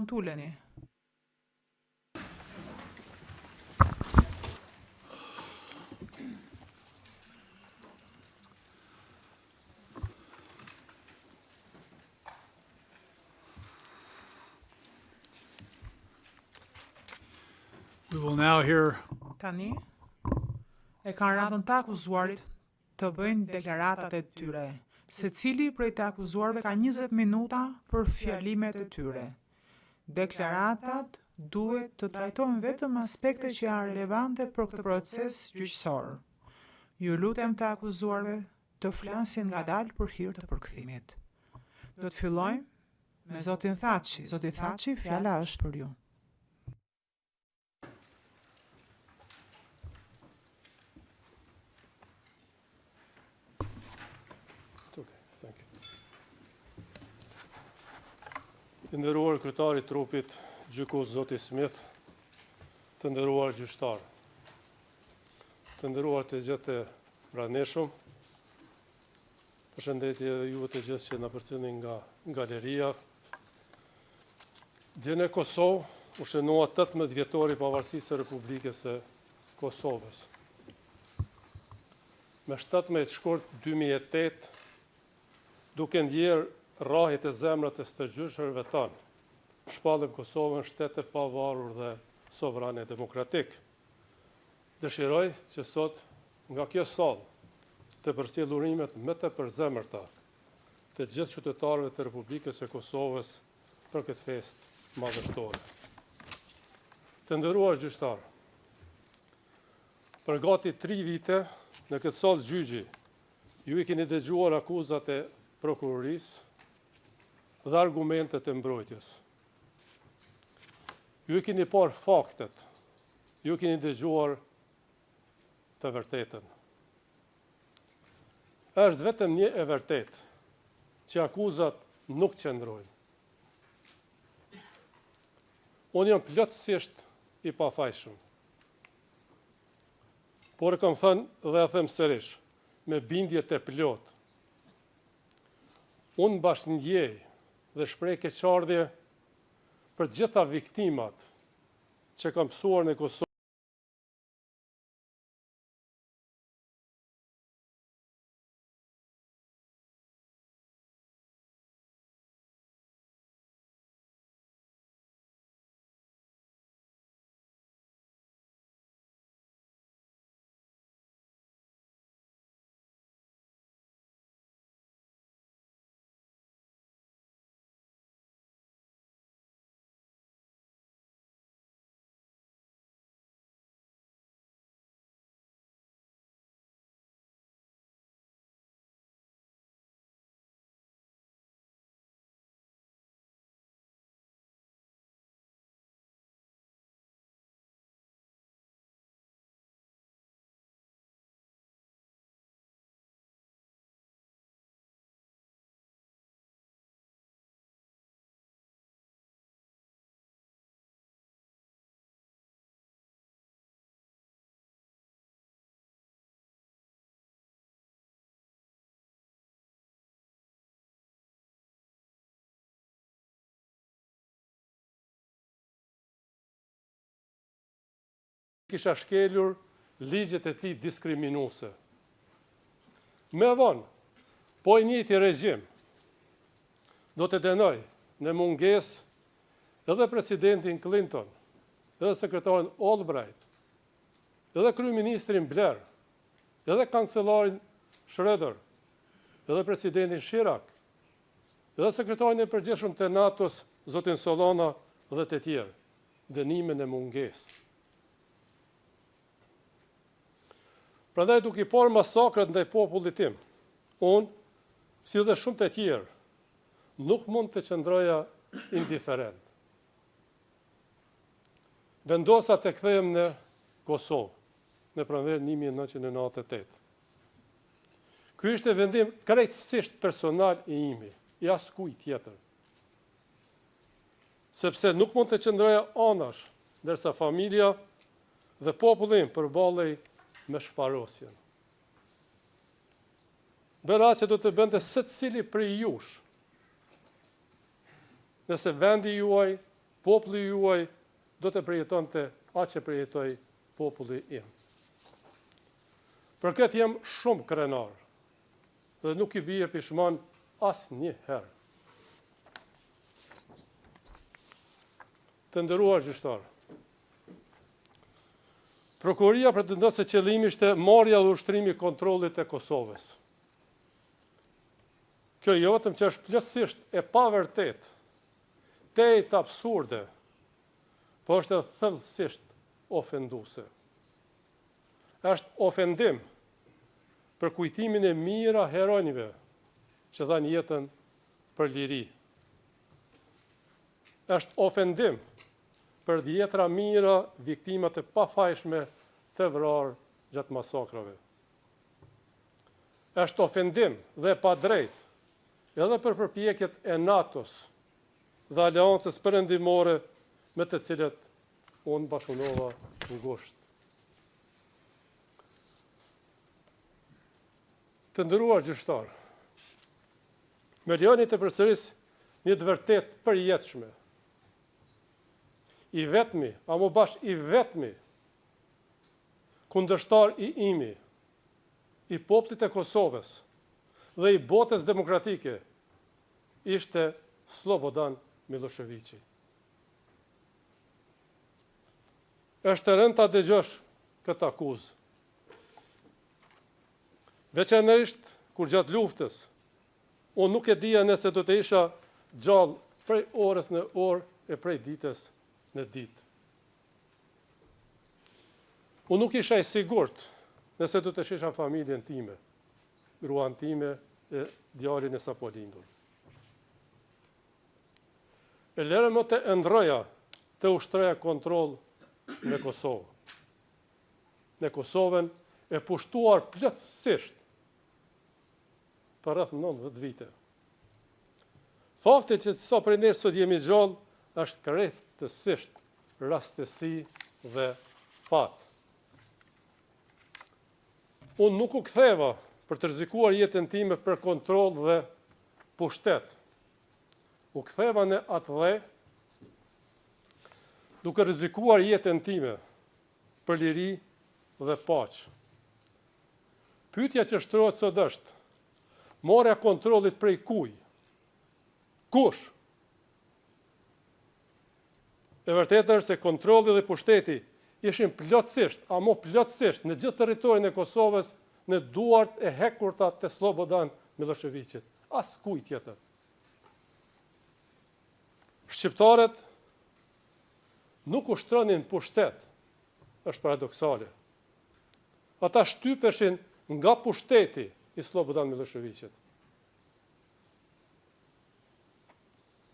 mund t'uleni. We will now hear Tani, e kanë radhën të akuzuarit të bëjnë deklaratat e tyre. Secili prej të akuzuarve ka 20 minuta për fjalimet e tyre. Deklaratat duhet të trajtojnë vetëm aspekte që janë relevante për këtë proces gjyqësor. Ju lutem të akuzuarve të flasin ngadalë për hir të përkthimit. Do të fillojmë me zotin Thaçi. Zoti Thaçi, fjala është për ju. Të nderuar kryetari i trupit, gjykos zoti Smith, të nderuar gjyqtar, të nderuar të gjithë praneshëm, përshëndetje juve të gjithë që na përcjellni nga galeria. Dje në Kosovë u shënua 18 vjetori i pavarësisë së Republikës së Kosovës. Me 17 shkurt 2008, duke ndjerë rrahjet e zemrat e stërgjyshërve tanë, shpallëm Kosovën shtet e pavarur dhe sovrane demokratik. Dëshiroj që sot nga kjo sallë të përcjell urimet më të përzemërta të gjithë qytetarëve të Republikës së Kosovës për këtë festë madhështore. Të nderuar gjyqtar, për gati 3 vite në këtë sallë gjyqi, ju i keni dëgjuar akuzat e prokurorisë dhe argumentet e mbrojtjes. Ju keni parë faktet, ju keni dëgjuar të vërtetën. Është vetëm një e vërtet që akuzat nuk qëndrojnë. Unë jam plotësisht i pafajshëm. Por e kam thënë dhe e them sërish, me bindje të plot. Unë bashkëndjej dhe shprej keqardhje për gjitha viktimat që kam mësuar në Kosovë. Kisha shkelur ligjet e tij diskriminuese. Me vonë, po i njëjti regjim do të dënoj në mungesë edhe presidentin Clinton, edhe sekretarin Albright, edhe kryeministrin Blair, edhe kancelarin Schroeder, edhe presidentin Chirac, edhe sekretarin e përgjithshëm të NATO-s, zotin Solana dhe të tjerë, dënimin e mungesë. Prandaj duke i parë masakrat ndaj popullit tim, unë, si dhe shumë të tjerë, nuk mund të qëndroja indiferent. Vendosa të kthehem në Kosovë, në pranverë 1998. Ky ishte vendim krejtësisht personal i imi, i askujt tjetër. Sepse nuk mund të qëndroja anash, ndërsa familja dhe populli përballej me shfarosjen. Bëra që do të bënte secili prej jush, nëse vendi juaj populli juaj do të përjetonte atë që përjetoi populli im. Për këtë jam shumë krenar dhe nuk i bie pishman asnjëherë. Të nderuar gjyqtar, Prokuroria pretendon se qëllimi ishte marrja dhe ushtrimi i kontrollit e Kosovës. Kjo jo vetëm që është plotësisht e pavërtet, të absurde, po është edhe thellësisht ofenduese. Është ofendim për kujtimin e mira heronjve që dhanë jetën për liri. Është ofendim për dhjetra mira viktimat e pafajshme të vrarë gjatë masakrave. Është ofendim dhe pa drejt edhe për përpjekjet e NATO-s dhe aleancës perëndimore me të cilët unë bashkëpunova ngushtë. Të nderuar gjyqtar, me lejoni të përsëris një të vërtet përjetshme. I vetmi, a më bash i vetmi, kundërshtar i imi, i popullit e Kosovës dhe i botës demokratike, ishte Slobodan Miloševići. Është e rëndë ta dëgjosh këtë akuzë. Veçanërisht kur gjatë luftës, unë nuk e dija nëse do të isha gjallë prej orës në orë e prej ditës në ditë. Unë nuk isha i sigurt nëse do të shisha familjen time, gruan time e djalin e sapo lindur. E lere më të ndroja të ushtroja kontroll në Kosovë. Në Kosovën e pushtuar plotësisht për rreth 90 vite. Fakti që sa prej nesh sot jemi gjallë është krejtësisht rastësi dhe fat. Unë nuk u ktheva për të rrezikuar jetën time për kontroll dhe pushtet. U ktheva në atë dhe duke rrezikuar jetën time për liri dhe paqë. Pyetja që shtrohet sot është: marrja kontrollit prej kuj? Kush? E vërtetë është se kontrolli dhe pushteti ishin plotësisht, ama plotësisht në gjithë territorin e Kosovës në duart e hekurta të Slobodan Miloševićit. As kuj tjetër. Shqiptarët nuk ushtronin pushtet, është paradoksale. Ata shtypeshin nga pushteti i Slobodan Miloševićit.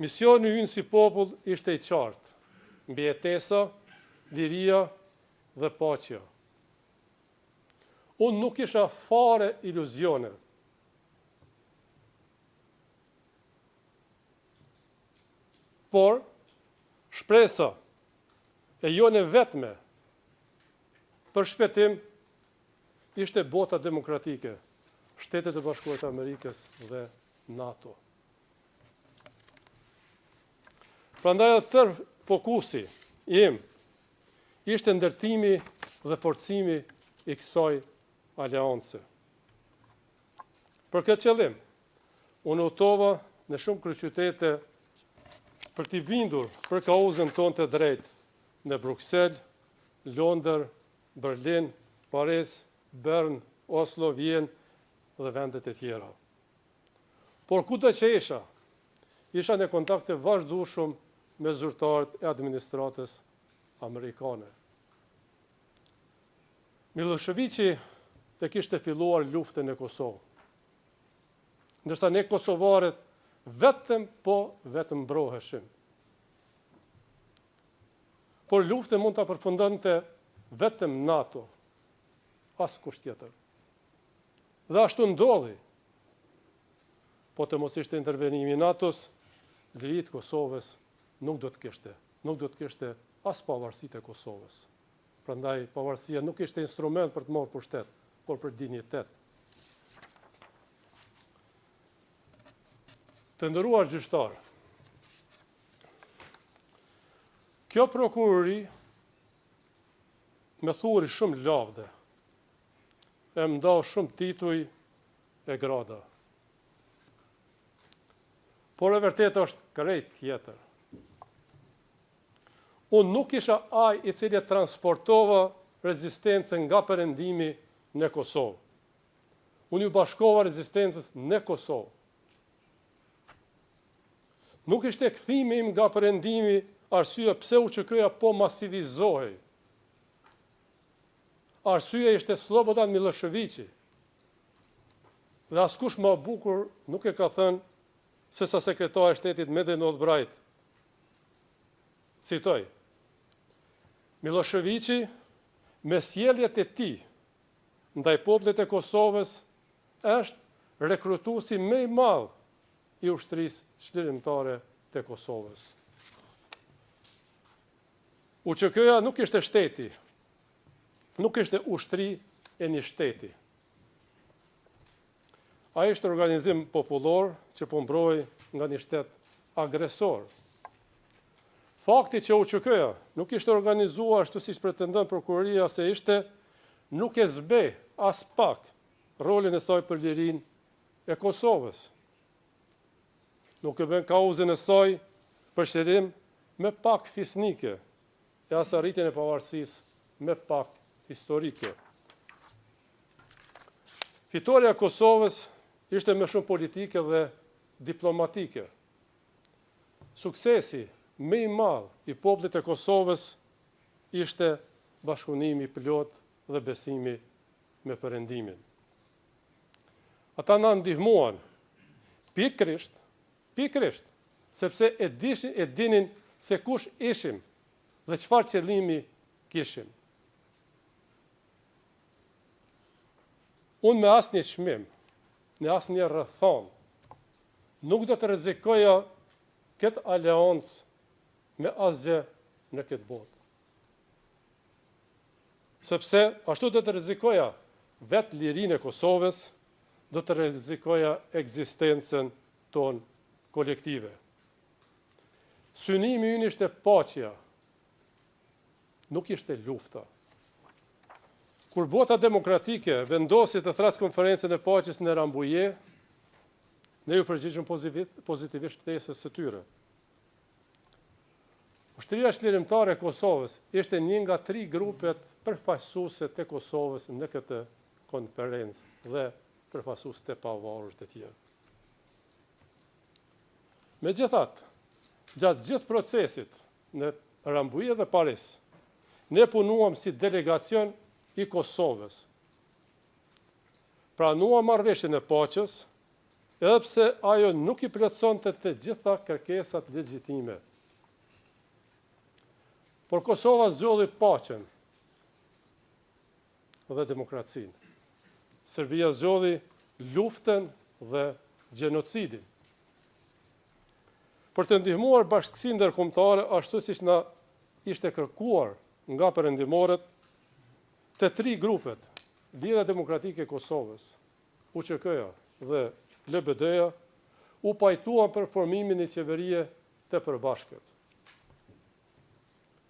Misioni ynë si popull ishte i qartë: mbijetesa, liria dhe paqja. Unë nuk isha fare iluzione. Por, shpresa e jone vetme për shpëtim ishte bota demokratike, Shtetet e Bashkuara të Amerikës dhe NATO. Prandaj tërë fokusi im ishte ndërtimi dhe forcimi i kësaj aleance. Për këtë qëllim, unë udhtova në shumë kryeqytete për t'i bindur për kauzën tonë të drejtë në Bruksel, Londër, Berlin, Paris, Bern, Oslo, Vjen dhe vendet e tjera. Por kudo që isha në kontakte vazhdueshëm me zyrtarët e administratës amerikane. Miloševići e kishte filluar luftën e Kosovë, ndërsa ne kosovarët vetëm mbroheshim. Por luftën mund ta përfundonte vetëm NATO, askush tjetër. Dhe ashtu ndodhi. Po të mos ishte intervenimi i NATO-s, lirit Kosovës nuk do të kishte as pavarësitë e Kosovës. Prandaj pavarësia nuk ishte instrument për të marrë pushtet, por për dinjitet. Të nderuar gjyqtar, Kjo prokurori me thuri shumë lavde, e më nda shumë tituj e grada. Por e vërtet është krejt tjetër. Unë nuk isha aj i cili transportova rezistencën nga perëndimi në Kosovë. Unë ju bashkova rezistencës në Kosovë. Nuk ishte kthimi im nga perëndimi arsye pse UÇK-ja po masivizohej. Arsye ishte Slobodan Miloševići. Dhe askush më bukur nuk e ka thënë se sa sekretari i shtetit Mehmet Albright. Citoj: Miloševići me sjelljet e tij ndaj popullit të Kosovës është rekrutuesi më i madh i ushtrisë çlirimtare të Kosovës. UÇK-ja nuk ishte shteti, nuk ishte ushtri e një shteti. Ai ishte organizim popullor që po mbrojë nga një shtet agresor. Fakti që UÇK-ja nuk ishte organizuar ashtu siç pretendon prokuroria se ishte, nuk e zbe as pak rolin e saj për lirinë e Kosovës. Nuk e bën kauzën e saj për shërim me pak fisnike, e as arritjen e pavarësisë me pak historike. Fitoria e Kosovës ishte më shumë politike dhe diplomatike. Suksesi më i madh i popullit të Kosovës ishte bashkëpunimi plot dhe besimi me perëndimin. Ata na ndihmuan pikërisht, sepse e dinin se kush ishim dhe çfarë qëllimi kishim. Unë me asnjë çmim, në asnjë rrethon, nuk do të rrezikoja këtë aleancë me asgjë në këtë botë. Sepse ashtu do të rrezikoja vetë lirinë e Kosovës, do të rrezikoja ekzistencën tonë kolektive. Synimi ynë ishte paqja, nuk ishte lufta. Kur bota demokratike vendosi të thras konferencën e paqes në Rambuje, ne ju përgjigjëm pozitivisht ftesës së tyre. Ushtria çlirimtare e Kosovës ishte një nga 3 grupet përfaqësuese të Kosovës në këtë konferencë dhe përfaqësues të pavarur të tjerë. Megjithatë, gjatë gjithë procesit në Rambuje dhe Paris, ne punuam si delegacion i Kosovës. Pranuam marrëveshjen e paqes, edhe pse ajo nuk i plotësonte të gjitha kërkesat legjitime. Por Kosova zgjodhi paqen dhe demokracinë. Serbia zgjodhi luftën dhe gjenocidin. Për të ndihmuar bashkësinë ndërkombëtare ashtu siç na ishte kërkuar nga perëndimorët, të 3 grupet, Lidhja Demokratike e Kosovës, UÇK-ja dhe LBD-ja, u pajtuan për formimin e qeverie të përbashkët,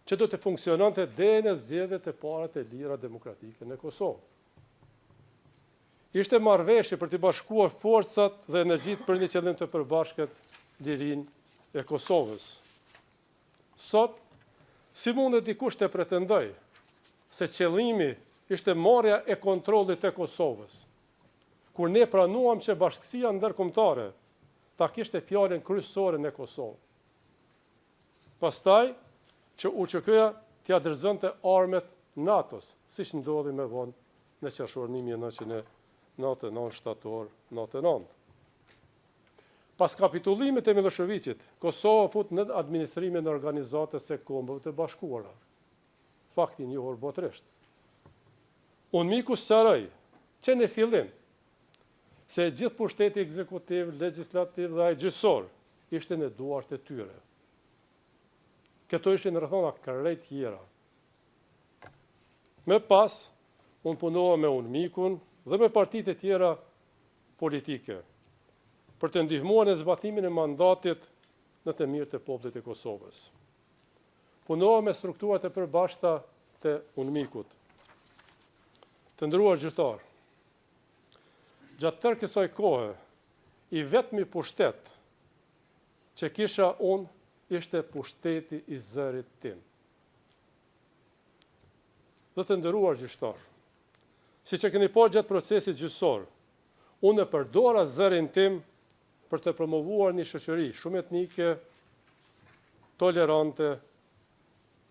që do të funksiononte deri në zgjedhjet e para të lira demokratike në Kosovë. Ishte marrëveshje për të bashkuar forcat dhe energjitë për një qëllim të përbashkët, lirinë e Kosovës. Sot, si mundet dikush të pretendoj se qëllimi ishte marrja e kontrollit të Kosovës, kur ne pranuam që bashkësia ndërkombëtare ta kishte fjalën kryesore në Kosovë. Pastaj, që UÇK-ja t'ia dorëzonte armët NATO-s, siç ndodhi më vonë në qershorin 1999 shtator 99. Pas kapitullimit të Miloševićit, Kosova fut në administrimin e organizatës së Kombëve të Bashkuara. Fakti i njohur botërisht. Unë miku sqaroj që në fillim se gjithë pushteti ekzekutiv, legjislativ dhe ai gjyqësor ishte në duart e tyre. Këto ishin rrethona krejt tjera. Me pas, unë punova me unë mikun dhe me partitë e tjera politike, për të ndihmuar në zbatimin e mandatit në të mirë të popullit të Kosovës. punohë me strukturat e përbashkëta të UNMIK-ut. Të nderuar gjyqtar, gjatë tërë kësaj kohe, i vetmi pushtet që kisha unë ishte pushteti i zërit tim. Dhe të nderuar gjyqtar, si që keni po gjatë procesit gjyqësor, unë e përdora zërin tim për të promovuar një shoqëri shumë etnike, tolerante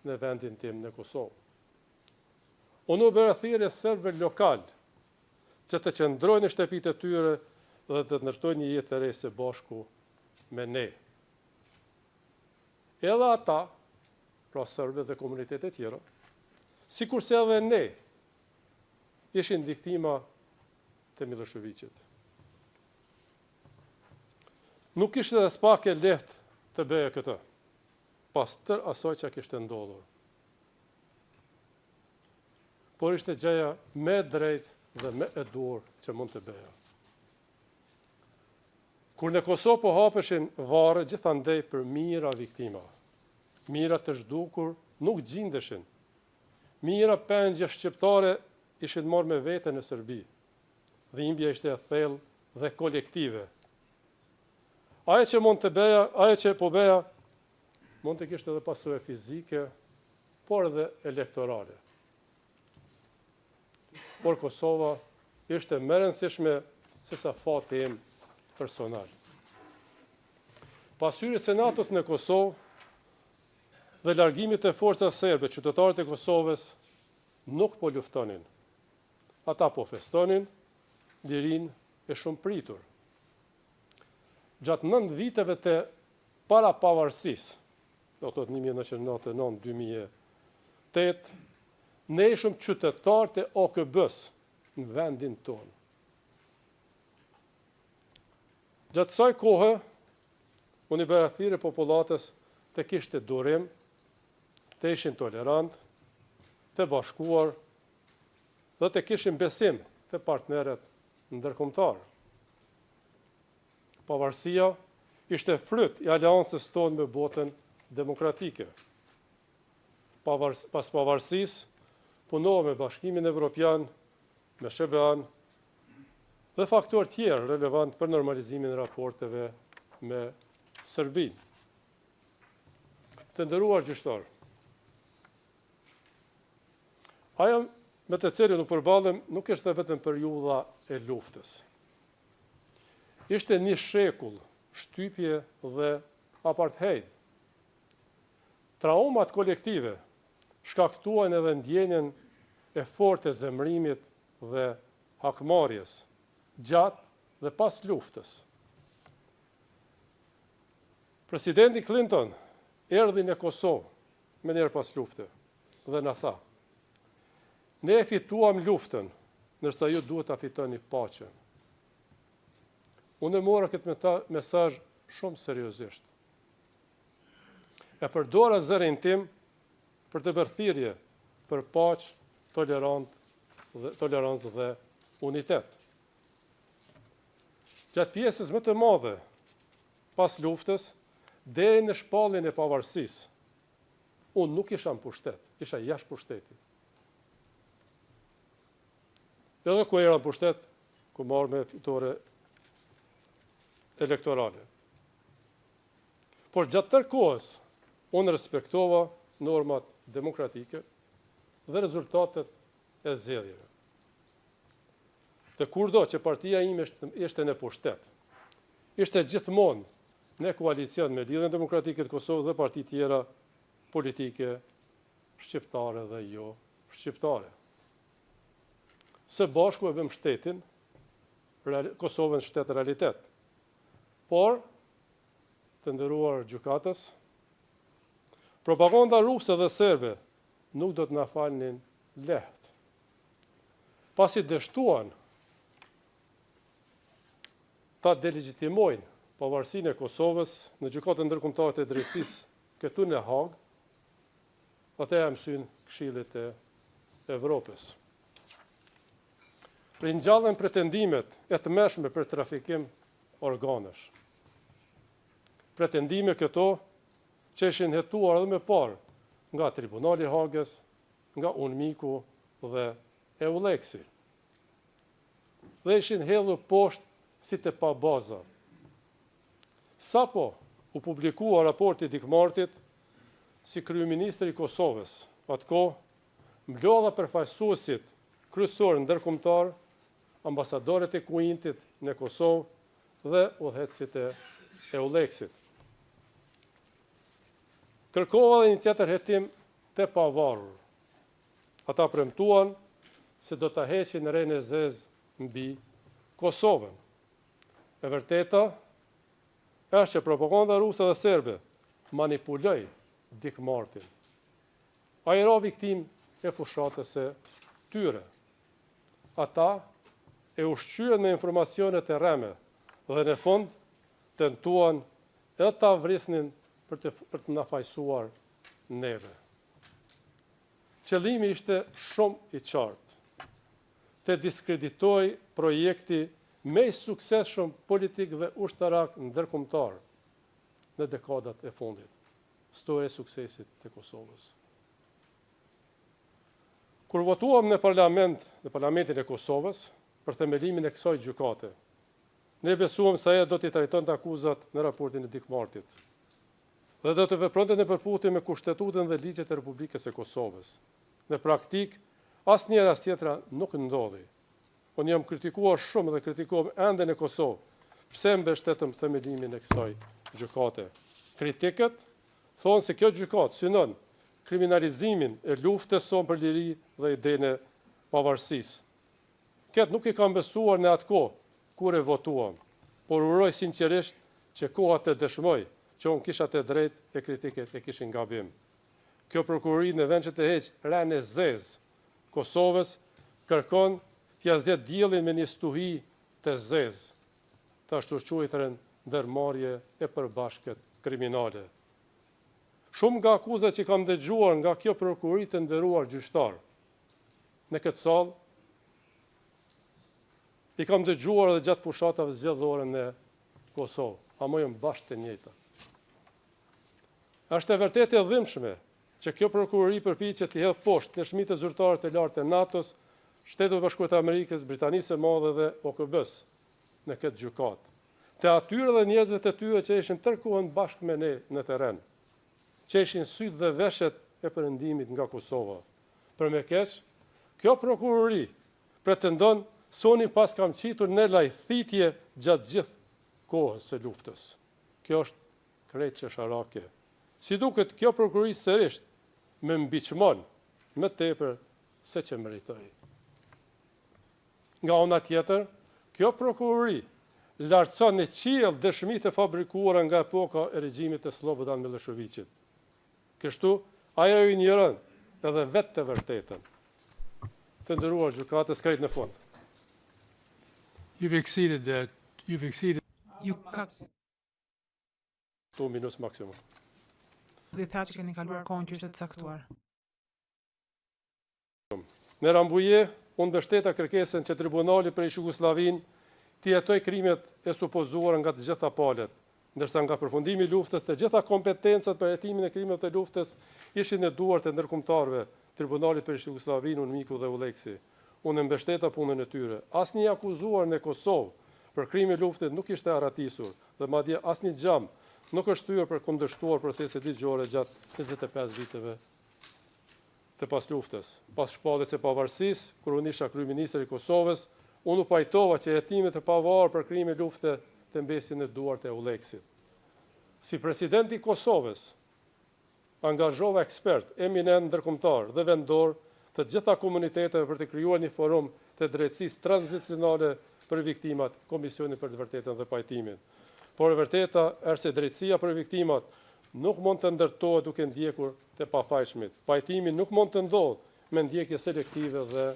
në vendin tim në Kosovë. Unë u bëra thirrje serbëve lokal që të qëndrojnë në shtëpitë e tyre dhe të ndërtojnë një jetë të re së bashku me ne. Edhe ata, pra serbët dhe komunitetet tjera, sikurse edhe ne, ishin viktima të Miloševićit. Nuk ishte dhe s'pak e lehtë të bëje këtë, pas tër asaj që kishte ndodhur. Por ishte gjëja me drejt dhe me e dur që mund të bëja. Kur në Kosovë po hapeshin varre gjithandej për mijëra viktima, mijëra të zhdukur nuk gjindeshin, mijëra pengje shqiptare ishin marrë me vete në Serbi. Dhimbja ishte e thellë dhe kolektive. Ajo që mund të bëja, ajo që po bëja, mund të kishte edhe pasojë fizike, por edhe elektorale. Por Kosova ishte më e rëndësishme se sa fati im personal. Pas hyrjes së NATO-s në Kosovë dhe largimit të forcave serbe, qytetarët e Kosovës nuk po luftonin. Ata po festonin lirinë e shumë pritur. Gjatë 9 viteve të para pavarësisë, do të thotë 1999-2008, ne ishim qytetarë të OKB-s në vendin tonë. Gjatë kësaj kohe, unë i bëra thirrje popullatës të kishte durim, të ishin tolerant, të bashkuar dhe të kishin besim të partnerët ndërkombëtar. Pavarësia ishte fryt i aleancës tonë me botën demokratike. Pas pavarësisë, punohë me Bashkimin Evropian, me SBA-n dhe faktorë tjerë relevant për normalizimin e raporteve me Serbinë. Të nderuar gjyqtar, ajo me të cilën u përballëm nuk ishte vetëm periudha e luftës. Ishte një shekull shtypje dhe apartheid. Traumat kolektive shkaktuan edhe ndjenjen e fortë e zemrimit dhe hakmarrjes gjatë dhe pas luftës. Presidenti Clinton erdhi në Kosovë më njëherë pas lufte dhe na tha: "Ne e fituam luftën, ndërsa ju duhet ta fitoni paqen." Unë mora këtë mesazh shumë seriozisht. E përdora zërin tim për të bërë thirrje për paqë, tolerancë dhe unitet. Gjatë pjesës më të madhe pas luftës, deri në shpalljen e pavarësisë, unë nuk isha në pushtet, isha jashtë pushtetit. Edhe ku era në pushtet, ku marrë me fitore elektorale. Por gjatë tërë kohës, unë respektova normat demokratike dhe rezultatet e zgjedhjeve. Dhe kurdo që partia ime ishte në pushtet, ishte gjithmonë në koalicion me Lidhjen Demokratike të Kosovës dhe parti tjera politike shqiptare dhe jo shqiptare. Së bashku e bëm shtetin, Kosovën shtet realitet. Por, të nderuar gjykatës, propaganda ruse dhe serbe nuk do të na falnin lehtë. Pasi dështuan ta delegjitimojnë pavarësinë e Kosovës në gjykatën ndërkombëtare të drejtësisë këtu në Hagë, atë e mësyn Këshillit e Evropës. Ringjallën pretendimet e tmerrshme për trafikim organesh. Pretendime këto që ishin hetuar edhe më parë nga Tribunali i Hagës, nga UNMIK-u dhe EULEX-i. Dhe ishin hedhur poshtë si të pa baza. Sapo u publikua raporti Dick Martit, si kryeministri i Kosovës, atko mblodha përfaqësuesit kryesor ndërkombëtar, ambasadorët e Kuwaitit në Kosovë dhe udhëheqësit e EULEX-it. Kërkova dhe një tjetër hetim të pavarur. Ata premtuan se do të heqin rrën e zezë mbi Kosovën. E vërteta është që propaganda ruse dhe serbe manipuloi Dick Martin. Ai ra viktim e fushatës së tyre. Ata e ushqyen me informacione të rreme dhe në fund tentuan edhe ta vrisnin për të na fajsuar neve. Qëllimi ishte shumë i qartë. Të diskreditoj projekti me i suksesshëm politik dhe ushtarak ndërkombëtar në dekadat e fundit. Storia e suksesit të Kosovës. Kur votuam në Parlamentin e Kosovës për themelimin e kësaj gjykate, ne besuam se ajo do t'i trajtonte akuzat në raportin e Dick Martit dhe do të vepronte në përputhje me Kushtetutën dhe ligjet e Republikës së Kosovës. Në praktik, asnjëra tjetra nuk ndodhi. Unë jam kritikuar shumë dhe kritikuam ende në Kosovë. Pse mbështetëm themelimin e kësaj gjykate? Kritikët thonë se kjo gjykatë synon kriminalizimin e luftës sonë për liri dhe idenë e pavarësisë. Këtë nuk i kam besuar në atë kohë kur e votuam, por uroj sinqerisht që koha të dëshmoj që unë kisha të drejtë e kritiket e kishin gabim. Kjo prokurori në vend që të heqë rrën e zezë Kosovës kërkon t'ia zgjedhë diellin me një stuhi të zezë, të ashtu quajturën ndërmarrje e përbashkët kriminale. Shumë nga akuzat që kam dëgjuar nga kjo prokurori të nderuar gjyqtar në këtë sallë, i kam dëgjuar edhe gjatë fushatave zgjedhore në Kosovë, ama janë bashkë të njëjta. Është e vërtetë e dhimbshme që kjo prokurori përpiqet të hedhë poshtë dëshmitë zyrtare të lartë të NATO-s, Shtetit të Bashkuar të Amerikës, Britanisë së Madhe dhe OKB-s në këtë gjykatë. Të atyre dhe njerëzve të tyre që ishin tërkohën bashkë me ne në terren, që ishin sytë dhe veshet e perëndimit nga Kosova. Për me keq, kjo prokurori pretendon se unë pas kam qitur në lajthitje gjatë gjithë kohës së luftës. Kjo është krejt qesharake. Si duket, kjo prokurori sërisht me mbiqmon më tepër se që meritoi. Nga ana tjetër, kjo prokurori lartëson në qiell dëshmitë e fabrikuara nga epoka e regjimit të Slobodan Miloševićit. Kështu, ajo i njëron edhe vetë të vërtetën. Të nderuar gjykatës, krejt në fund. You've exceeded 2 minutë maksimum. Dhe tha që keni kaluar kohën që ishte të caktuar. Në Rambuje, unë mbështeta kërkesën që Tribunali për Jugosllavinë të jetoj krimet e supozuara nga të gjitha palët, ndërsa nga përfundimi i luftës të gjitha kompetencat për hetimin e krimeve të luftës ishin në duart e ndërkombëtarëve, Tribunalit për Jugosllavinë, UNMIK-u dhe EULEX-i. Unë mbështeta punën e tyre. Asnjë akuzuar në Kosovë për krime luftës nuk ishte arratisur dhe madje asnjë gjam nuk është thyer për kundërshtuar proceset ligjore gjatë 25 viteve të pas luftës. Pas shpalljes së pavarësisë, kur unë isha kryeministri i Kosovës, unë u pajtova që hetimet e pavarur për krime lufte të mbesin në duart e EULEX-it. Si presidenti i Kosovës, angazhova ekspert, eminent ndërkombëtar dhe vendor të gjitha komuniteteve për të krijuar një forum të drejtësisë tranzicionale për viktimat, Komisioni për të vërtetën dhe pajtimin. Por e vërteta është se drejtësia për viktimat nuk mund të ndërtohet duke ndjekur të pafajshmit. Pajtimi nuk mund të ndodhë me ndjekje selektive dhe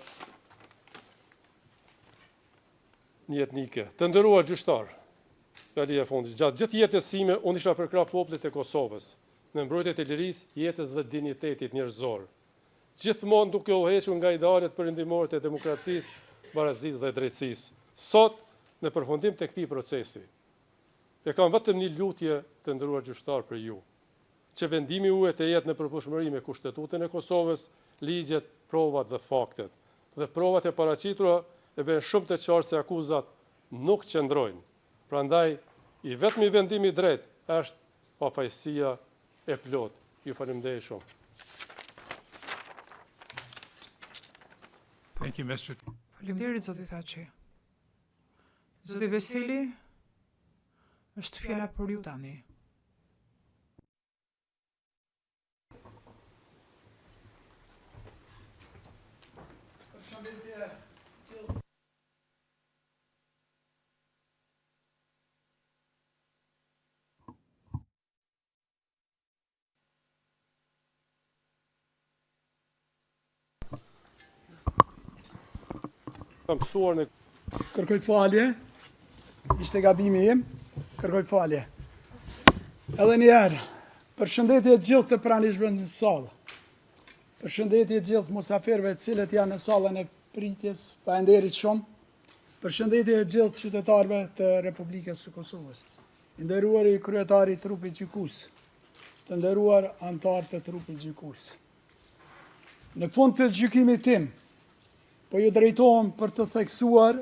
një etnike. Të nderuar gjyqtar, fjali e fundit, gjatë gjithë jetës sime unë isha përkrah popullit të Kosovës, në mbrojtje të lirisë, jetës dhe dinjitetit njerëzor. Gjithmonë duke u hequr nga idealet perëndimore të demokracisë, barazisë dhe drejtësisë. Sot, në përfundim të këtij procesi, e kam vetëm një lutje të nderuar gjyqtar për ju, që vendimi juaj të jetë në përputhshmëri me Kushtetutën e Kosovës, ligjet, provat dhe faktet. Dhe provat e paraqitura e bën shumë të qartë se akuzat nuk qëndrojnë. Prandaj, i vetmi vendimi drejt është pafajësia e plot. Ju faleminderit shumë. Thank you, Mr. Faleminderit, zoti Thaçi. Zoti Veseli, është fjala për ju tani. Kam mësuar në Kërkoj falje, ishte gabimi im, kërkoj falje. Edhe njerë, përshëndetje gjithë të pranishme në salë, përshëndetje gjithë musafirëve cilët janë në salën e pritjes, falenderit shumë, përshëndetje gjithë qytetarëve të Republikës së Kosovës, nderuar i kryetari i trupit gjykues, të nderuar antar të trupit gjykues. Në fund të gjykimit tim, po ju drejtohem për të theksuar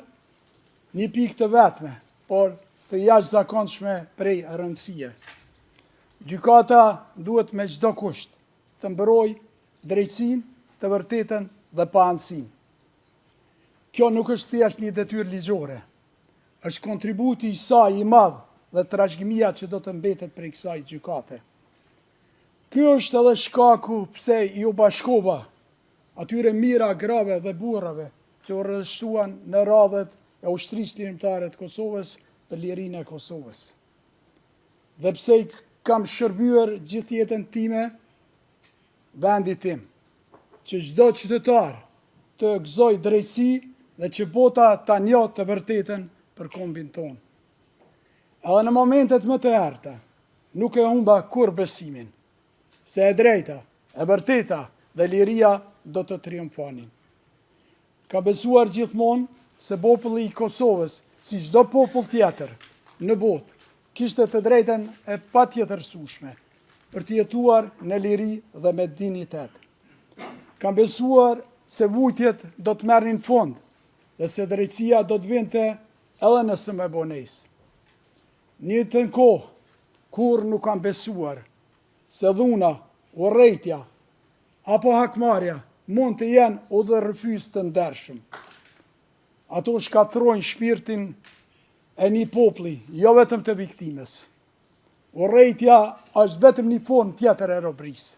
një pikë të vetme, por të jashtëzakonshme prej rëndësie. Gjykata duhet me çdo kusht të mbrojë drejtësinë, të vërtetën dhe pa anësinë. Kjo nuk është thjesht një detyrë ligjore, është kontributi i saj i madh dhe trashëgimia që do të mbetet prej kësaj gjykate. Ky është edhe shkaku pse ju bashkova atyre mira grave dhe burrave që u rrështuan në radhët e ushtrisë lirimtare të Kosovës për lirinë e Kosovës. Dhe pse i kam shërbyer gjithë jetën time vendit tim, që çdo qytetar të gëzoj drejtësi dhe që bota ta njohë të vërtetën për kombin tonë. Edhe në momentet më të errta, nuk e humba kur besimin, se e drejta, e vërteta dhe liria do të triumfonin. Ka besuar gjithmonë se populli i Kosovës, si çdo popull tjetër në botë, kishte të drejtën e patjetërsueshme për të jetuar në liri dhe me dinjitet. Kam besuar se vujtjet do të merrnin fund dhe se drejtësia do të vinte edhe nëse më bonesë. Një të kohë, kur nuk kam besuar se dhuna, urrejtja apo hakmarrja mund të jenë udhërrëfyes të ndershëm. Ato shkatrojnë shpirtin e një populli, jo vetëm të viktimës. Urrejtja është vetëm një formë tjetër e robërisë.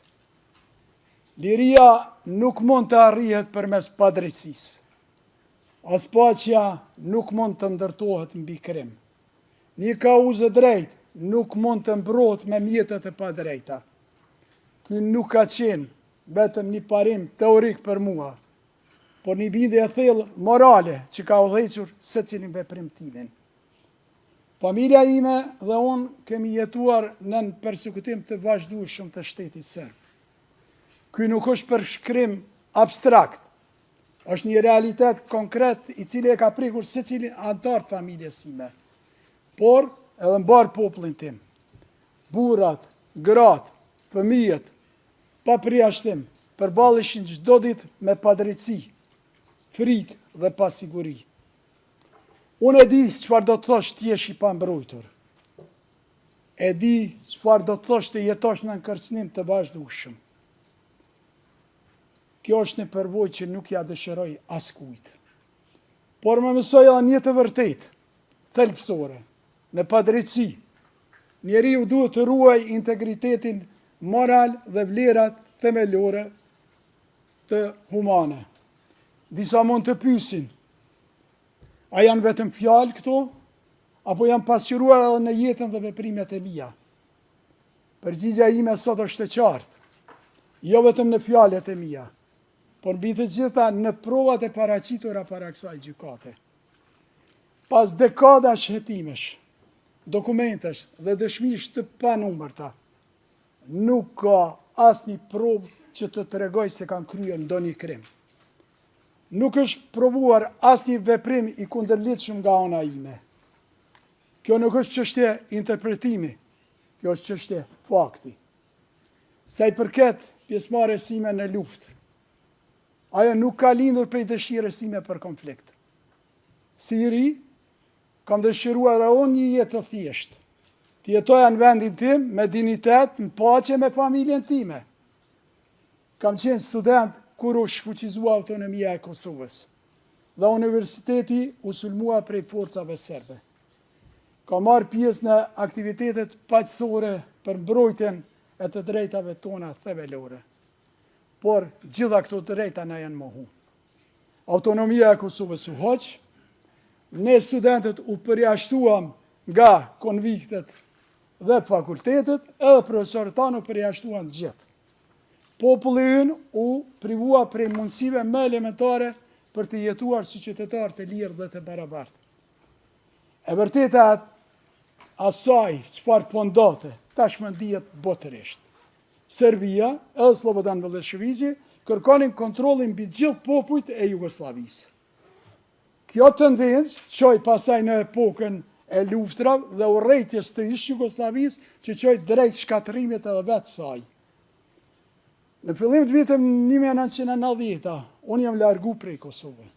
Liria nuk mund të arrihet përmes padrejtësisë. As paqja nuk mund të ndërtohet mbi krim. Një kauzë drejtë nuk mund të mbrohet me mjetet e padrejta. Ky nuk ka qenë vetëm një parim teorik për mua, por një bindje e thellë morale që ka udhëhequr secilin veprim timin. Familja ime dhe unë kemi jetuar në përsekutim të vazhdueshëm të shtetit serb. Ky nuk është përshkrim abstrakt, është një realitet konkret i cili e ka prekur secilin antar të familjes ime, por edhe mbar popullin tim. Burrat, gratë, fëmijët, pa përjashtim, përballeshin çdo ditë me padrejtësi, frikë dhe pasiguri. Unë e di çfarë do të thosh të jesh i pambrojtur. E di çfarë do të thosh të jetosh në kërcënim të vazhdueshëm. Kjo është një përvojë që nuk ja dëshiroj askujt. Por më mësoi edhe një të vërtetë, thelbësore, në padrejtësi. Njeriu duhet të ruajë integritetin moral dhe vlerat themelore të humane. Disa mund të pyesin, a janë vetëm fjalë këto, apo janë pasqyruar edhe në jetën dhe veprimet e mia? Përgjigjja ime sot është e qartë, jo vetëm në fjalët e mia, por mbi të gjitha në provat e paraqitura para kësaj gjykate. Pas dekadash hetimesh, dokumentesh dhe dëshmish të panumërta, nuk ka asnjë provë që të tregoj se kanë kryer ndonjë krim. Nuk është provuar asnjë veprim i kundërlidhshëm nga ana ime. Kjo nuk është çështje interpretimi, kjo është çështje fakti. sa i përket pjesëmarrjes sime në luftë. Ajo nuk ka lindur prej dëshirës sime për konflikt. Si i ri, kam dëshiruar edhe unë një jetë të thjeshtë. Të jetoja në vendin tim, me dignitet, në paqe me familjen time. Kam qenë student kur u shfuqizua autonomia e Kosovës dhe universiteti u sulmua prej forcave serbe. Kam marrë pjesë në aktivitetet paqësore për mbrojtjen e të drejtave tona themelore. Por gjitha këto drejta na janë mohu. Autonomia e Kosovës u hoq, ne studentët u përjashtuam nga konviktet dhe fakultetet, edhe profesorët tanë u përjashtuan gjithë. Populli ynë u privua prej mundësive më elementare për të jetuar si qytetarë të lirë dhe të barabartë. E vërteta asaj çfarë po ndodhte, tashmë ndihet botërisht. Serbia, edhe Slobodan Miloševići, kërkonin kontrollin mbi gjithë popujt e Jugosllavisë. Kjo tendencë çoi pasaj në epokën e luftrave dhe urrejtjes të ish Jugosllavisë që çoi drejt shkatërimit edhe vetë saj. Në fillim të vitit 1990, unë jam largu prej Kosovës.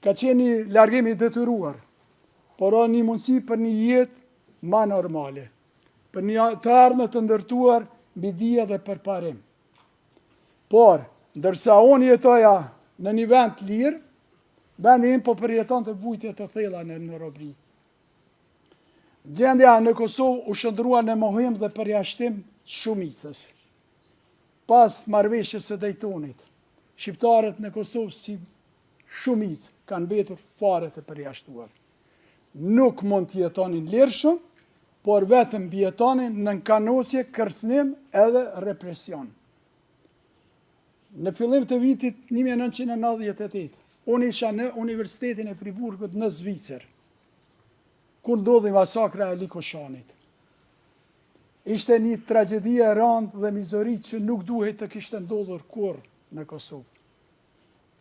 Ka qenë një largim i detyruar, por një mundësi për një jetë ma normale, për një të ardhmë të ndërtuar mbi dije dhe përparim. Por, ndërsa unë jetoja në një vend lirë, vendi im po përjeton të vujtje të thella në robëri. Gjendja në Kosovë u shndrua në mohim dhe përjashtim shumicës. Pas marrëveshjes së Daytonit, shqiptarët në Kosovë si shumicë kanë mbetur fare të përjashtuar. Nuk mund të jetonin lirshëm, por vetëm jetonin në nkanosje, kërcënim edhe represion. Në fillim të vitit 1998, unë isha në Universitetin e Friburgut në Zvicër, kur ndodhi masakra e Likoshanit. Ishte një tragedi e rëndë dhe mizori që nuk duhet të kishte ndodhur kurrë në Kosovë.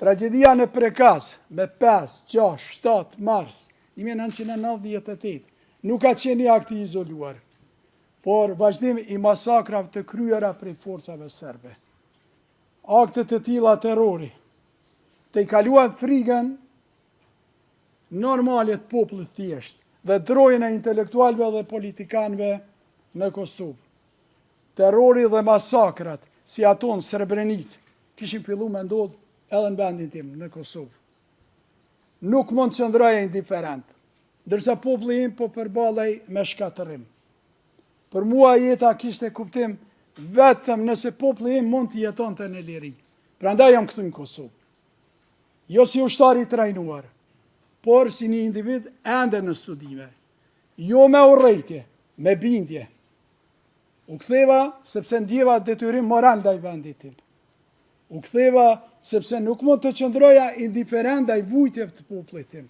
Tragedia në Prekaz me 5, 6, 7 mars 1998 nuk ka qenë një akt i izoluar, por vazhdim i masakrave të kryera prej forcave serbe. Akte të tilla terrori të i kaluan frikën normale të popullit thjesht dhe drojën e intelektualëve dhe politikanëve në Kosovë. Terrori dhe masakrat, si ato në Srebrenicë, kishin fillu me ndodhë edhe në vendin tim, në Kosovë. Nuk mund të qëndroja indiferent, ndërsa populli im po përballej me shkatërim. Për mua jeta kishte kuptim vetëm nëse populli im mund të jetonte në liri. Prandaj jam këtu në Kosovë. Jo si ushtar i trajnuar, por si një individ ende në studime. Jo me urrejtje, me bindje. U ktheva sepse ndjeva detyrim moral ndaj vendit tim. U ktheva sepse nuk mund të qëndroja indiferent ndaj vujtjeve të popullit tim.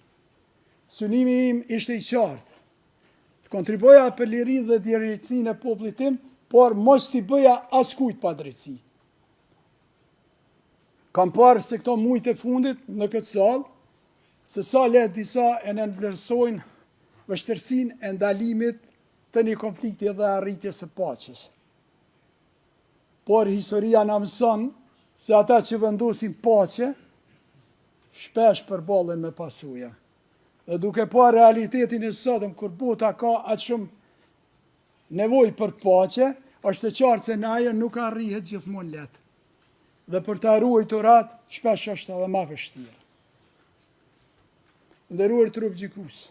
Synimi im ishte i qartë. Të kontribuoja për liri dhe drejtësinë e popullit tim, por mos t'i bëja askujt pa drejtësi. Kam parë se këto mujt e fundit në këtë sallë, se sa le disa e nënvlerësojnë vështirësinë e ndalimit të një konflikti dhe arritjes së paqes. Por historia na mëson se ata që vendosin paqe shpesh përballen me pasuja. Dhe duke pa realitetin e sotëm, kur bota ka atë shumë nevojë për paqe, është e qartë se në ajo nuk arrihet gjithmonë lehtë. Dhe për të ruajtur atë, shpesh është edhe më vështirë. Nderuar trup gjykues,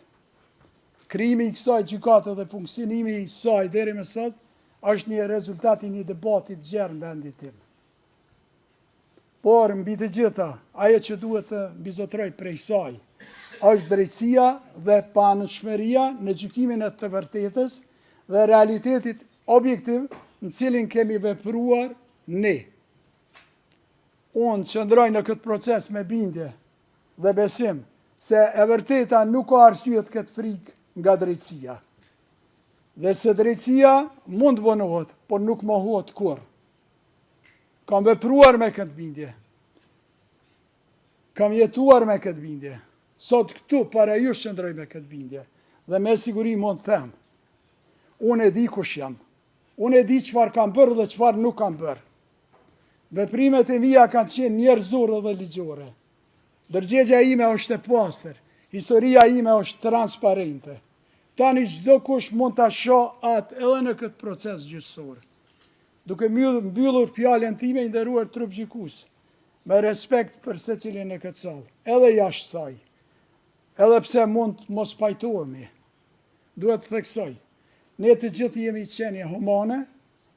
krijimi i kësaj gjykate dhe funksionimi i saj deri më sot është një rezultat i një debati të gjerë në vendin tim. Por mbi të gjitha, ajo që duhet të mbizotroj prej saj është drejtësia dhe panëshmëria në gjykimin e të vërtetës dhe realitetit objektiv në cilin kemi vepruar ne. Unë qëndroj në këtë proces me bindje dhe besim se e vërteta nuk ka arsye të ketë frikë nga drejtësia. Dhe se drejtësia mund vonohet, por nuk mohohet kurrë. Kam vepruar me këtë bindje. Kam jetuar me këtë bindje. Sot këtu para ju qëndroj me këtë bindje. Dhe me siguri mund të them. Unë e di kush jam. Unë e di çfarë kam bërë dhe çfarë nuk kam bërë. Veprimet e mia kanë qenë njerëzore dhe ligjore. Dërgjegja ime është e pastër, historia ime është transparente. Tani çdo kush mund ta shoh atë edhe në këtë proces gjyqësor. Duke mbyllur fjalën time, i nderuar trup gjykues, me respekt për secilin në këtë sallë, edhe jashtë saj, edhe pse mund mos pajtohemi, duhet të theksoj, ne të gjithë jemi qenie humane,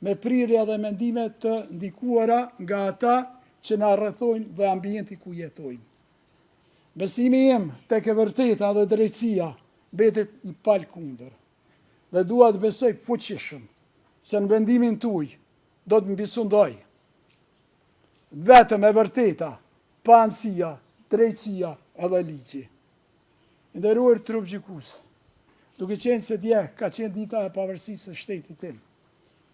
me prirje dhe mendime të ndikuara nga ata që na rrethojnë dhe ambienti ku jetojmë. Besimi im tek e vërteta dhe drejtësia mbetet i palkundër. Dhe dua të besoj fuqishëm se në vendimin tuaj do të mbisundoj vetëm e vërteta, pa anësia, drejtësia edhe ligji. Nderuar trup gjykues, duke qenë se dje ka qenë dita e pavarësisë së shtetit tim,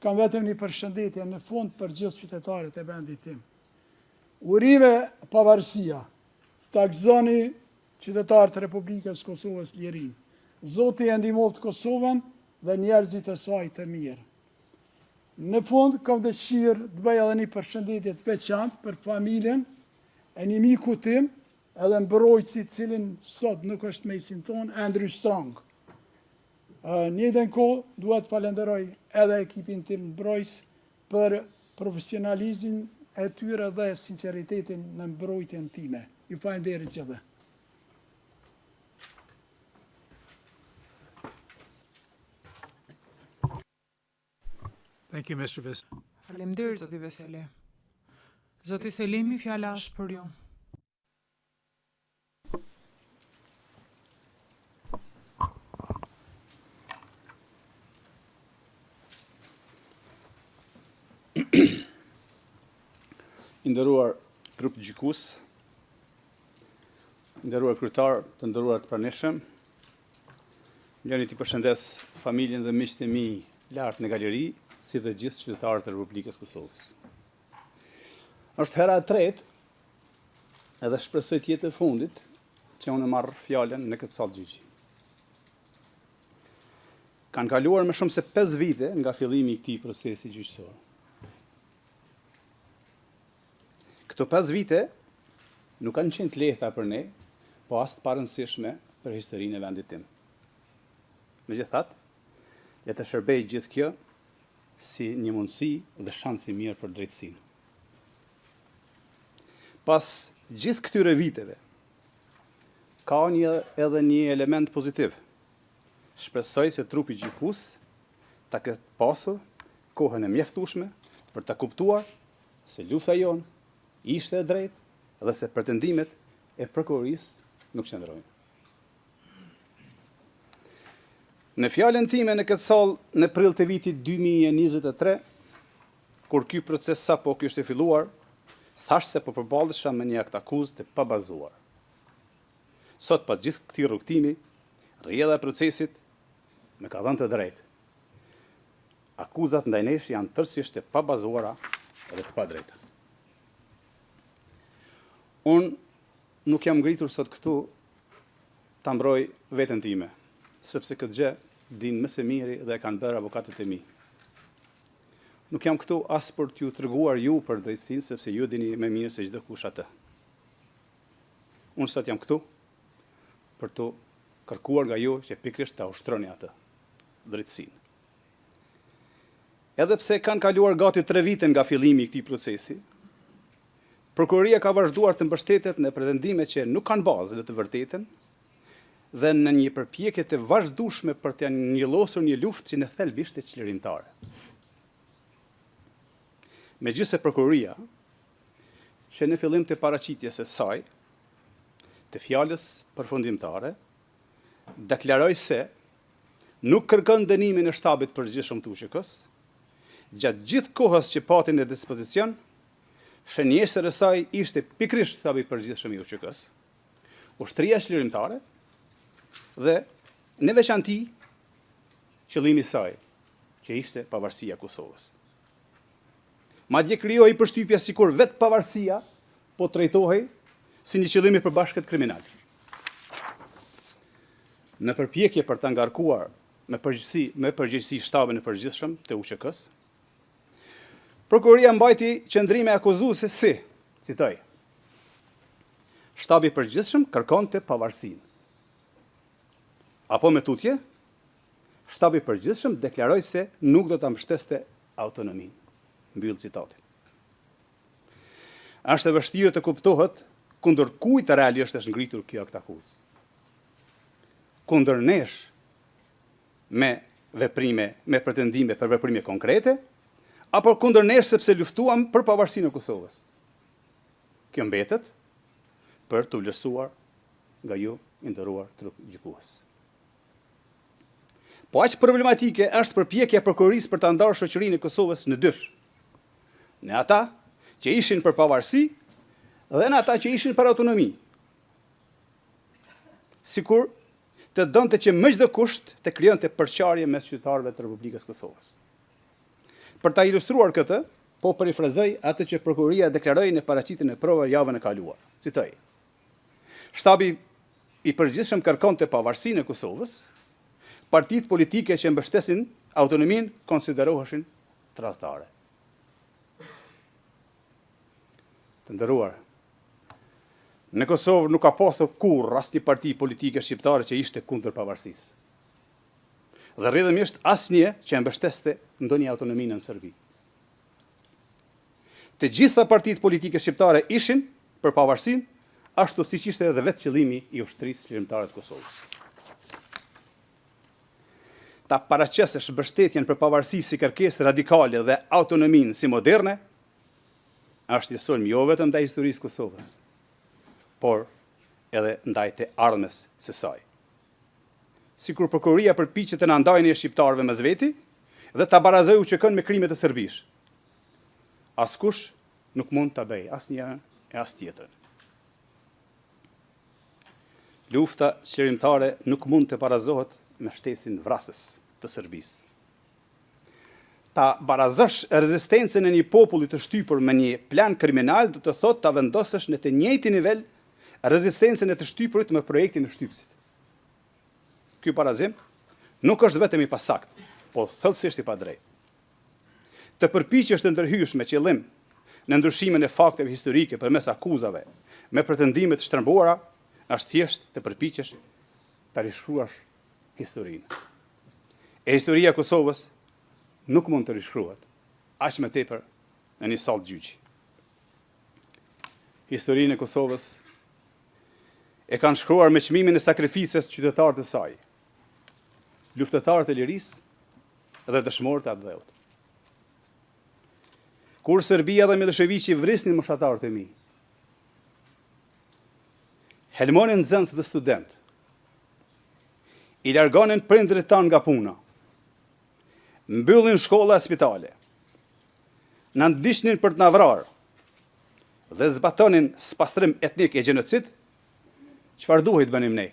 kam vetëm një përshëndetje në fund për gjithë qytetarët e vendit tim. Urime pavarësia, ta gëzoni qytetarët e Republikës Kosovës lirin. Zoti e ndihmoft Kosovën dhe njerëzit e saj të mirë. Në fund, kam dëshirë të bëj edhe një përshëndetje të veçantë për familjen e një miku tim, edhe mbrojtësi cilin sot nuk është mesin ton, Andrew Strong. Njëjtën kohë duhet të falenderoj edhe ekipin tim mbrojtës për profesionalizmin e tyre dhe sinqeritetin në mbrojtjen time. Ju falenderoj gjithë. Thank you, Mr. Vis. Faleminderit, zoti Veseli. Zoti Selimi, fjala është për ju. I nderuar trup gjykues, nderuar kryetar, të nderuar të pranishëm, lëni të përshëndes familjen dhe miqtë e mi lart në galeri, si dhe gjithë qytetarët e Republikës Kosovës. Është hera e tretë, edhe shpresoj të jetë e fundit, që unë marr fjalën në këtë sallë gjyqi. Kanë kaluar më shumë se 5 vite nga fillimi i këtij procesi gjyqësor. Këto 5 vite nuk kanë qenë të lehta për ne, po as të parëndësishme për historinë e vendit tim. Megjithatë, le të shërbej gjithë kjo si një mundësi dhe shans i mirë për drejtësinë. Pas gjithë këtyre viteve, ka edhe një element pozitiv. Shpresoj se trupi gjykues ta ketë pasur kohën e mjaftueshme për ta kuptuar se lufta jonë ishte e drejtë dhe se pretendimet e prokurorisë nuk qëndrojnë. Në fjalën time në këtë sallë në prill të vitit 2023, kur ky proces sapo kishte filluar, thash se po përballesha me një akt akuzë të pabazuar. Sot pas gjithë këtij rrugtimi, rrjedha e procesit më ka dhënë të drejtë. Akuzat ndaj nesh janë tërësisht të pabazuara dhe të padrejta. Unë nuk jam ngritur sot këtu ta mbroj veten time, sepse këtë gjë din më së miri dhe e kanë bërë avokatët e mi. Nuk jam këtu as për t'ju treguar ju për drejtësinë, sepse ju dini më mirë se çdo kush atë. Unë sot jam këtu për të kërkuar nga ju që pikërisht ta ushtroni atë drejtësinë. Edhe pse kanë kaluar gati 3 vite nga fillimi i këtij procesi, prokuroria ka vazhduar të mbështetet në pretendime që nuk kanë bazë dhe të vërtetën, dhe në një përpjekje të vazhdueshme për të njëllosur një luftë që në thelb ishte çlirimtare. Megjithëse prokuroria, që në fillim të paraqitjes së saj, të fjalës përfundimtare, deklaroi se nuk kërkon dënimin e shtabit përgjithshëm të UÇK-s, gjatë gjithë kohës që pati në dispozicion, shënjeshtër e saj ishte pikërisht shtabi përgjithshëm i UÇK-s, ushtria çlirimtare dhe në veçanti qëllimi i saj, që ishte pavarësia e Kosovës. Madje krijoi përshtypje sikur vetë pavarësia po trajtohej si një qëllim i përbashkët kriminal. Në përpjekje për ta ngarkuar me përgjegjësi shtabin e përgjithshëm të UÇK-s, Prokuroria mbajti qëndrime akuzuese si, citoj, shtabi i përgjithshëm kërkonte pavarësinë. Apo me tutje, shtabi i përgjithshëm deklaroi se nuk do ta mbështeste autonominë. Mbyll citatin. Është e vështirë të kuptohet kundër kujt realisht është ngritur kjo akuzë. Kundër nesh me pretendime për veprime konkrete, apo kundër nesh sepse luftuam për pavarësinë e Kosovës. Kjo mbetet për të vlerësuar nga ju i nderuar trup gjykues. Po aq problematike është përpjekja e prokurorisë për ta ndarë shoqërinë e Kosovës në dysh. Në ata që ishin për pavarësi dhe në ata që ishin për autonomi. Sikur të donte që më çdo kusht të krijonte përqarje mes qytetarëve të Republikës Kosovës. Për ta ilustruar këtë, po parafrazoj atë që prokuroria deklaroi në paraqitjen e provave javën e kaluar. Citoj. Shtabi i përgjithshëm kërkonte pavarësinë e Kosovës, partitë politike që mbështesin autonominë konsideroheshin tradhtare. Të nderuar, në Kosovë nuk ka pasur kurrë asnjë parti politike shqiptare që ishte kundër pavarësisë. Dhe rrjedhimisht asnjë që e mbështeste ndonjë autonominë në Serbi. Të gjitha partitë politike shqiptare ishin për pavarësinë, ashtu siç ishte edhe vetë qëllimi i ushtrisë qëndrore të Kosovës. Ta paraqesesh mbështetjen për pavarësi si kërkesë radikale dhe autonominë si moderne, është një sulm jo vetëm ndaj historisë Kosovës, por edhe ndaj të ardhmes së saj. Sikur prokuroria përpiqet të na ndajë ne shqiptarëve mes veti dhe ta barazojë UÇK-n me krimet e Serbisë. Askush nuk mund ta bëjë asnjëherë e as tjetrën. Lufta qërimtare nuk mund të barazohet me shtesin vrasës të Serbisë. Ta barazosh rezistencën e një populli të shtypur me një plan kriminal do të thotë ta vendosësh në të njëjtin nivel rezistencën e të shtypurit me projektin e shtypësit. Ky barazim nuk është vetëm i pasakt, po thellësisht i padrejtë. Të përpiqesh të ndërhysh me qëllim në ndryshimin e fakteve historike përmes akuzave me pretendime të shtrëmbuara, është thjesht të përpiqesh ta rishkruash historinë. E historia e Kosovës nuk mund të rishkruhet, aq më tepër në një sallë gjyqi. Historinë e Kosovës e kanë shkruar me çmimin e sakrificës qytetarët e saj, luftëtarët e lirisë dhe dëshmorët e atë dheut. Kur Serbia dhe Miloševiqi vrisnin moshatarët e mi, helmonin nxënës dhe student, i largonin prindrit tanë nga puna, mbyllin shkolla e spitale, na ndiqnin për të na vrarë dhe zbatonin spastrim etnik e gjenocid, çfarë duhet të bënim ne?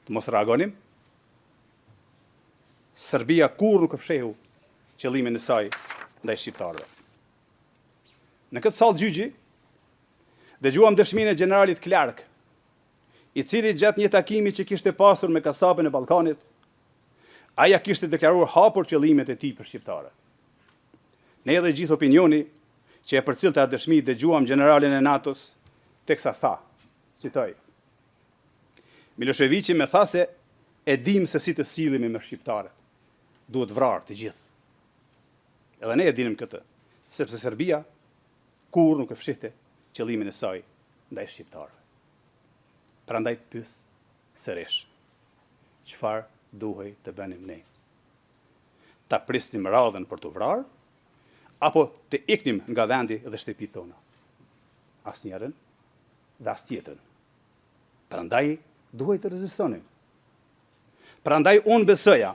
Të mos reagonim? Serbia kur nuk fshehu qëllimin e saj ndaj shqiptarëve. Në këtë sallë gjyqi dëgjuam dëshminë e generalit Clark, i cili gjatë një takimi që kishte pasur me kasapën e Ballkanit, aja kishte deklaruar hapur qëllimet e tij për shqiptarët. Ne edhe gjithë opinioni që e përcillte atë dëshmi dëgjuam generalin e NATO-s, teksa tha, citoj, Miloševiqi më tha se e dim se si të sillemi me shqiptarët. Duhet vrarë të gjithë. Edhe ne e dinim këtë, sepse Serbia kur nuk e fshihte qëllimin e saj ndaj shqiptarëve. Prandaj pyes sërish. Çfarë duhej të bënim ne? Ta prisnim radhën për të vrarë, apo të iknim nga vendi dhe shtëpitë tona? Asnjërin dhe as tjetrën. Prandaj duhej të rezistonim. Prandaj unë besoja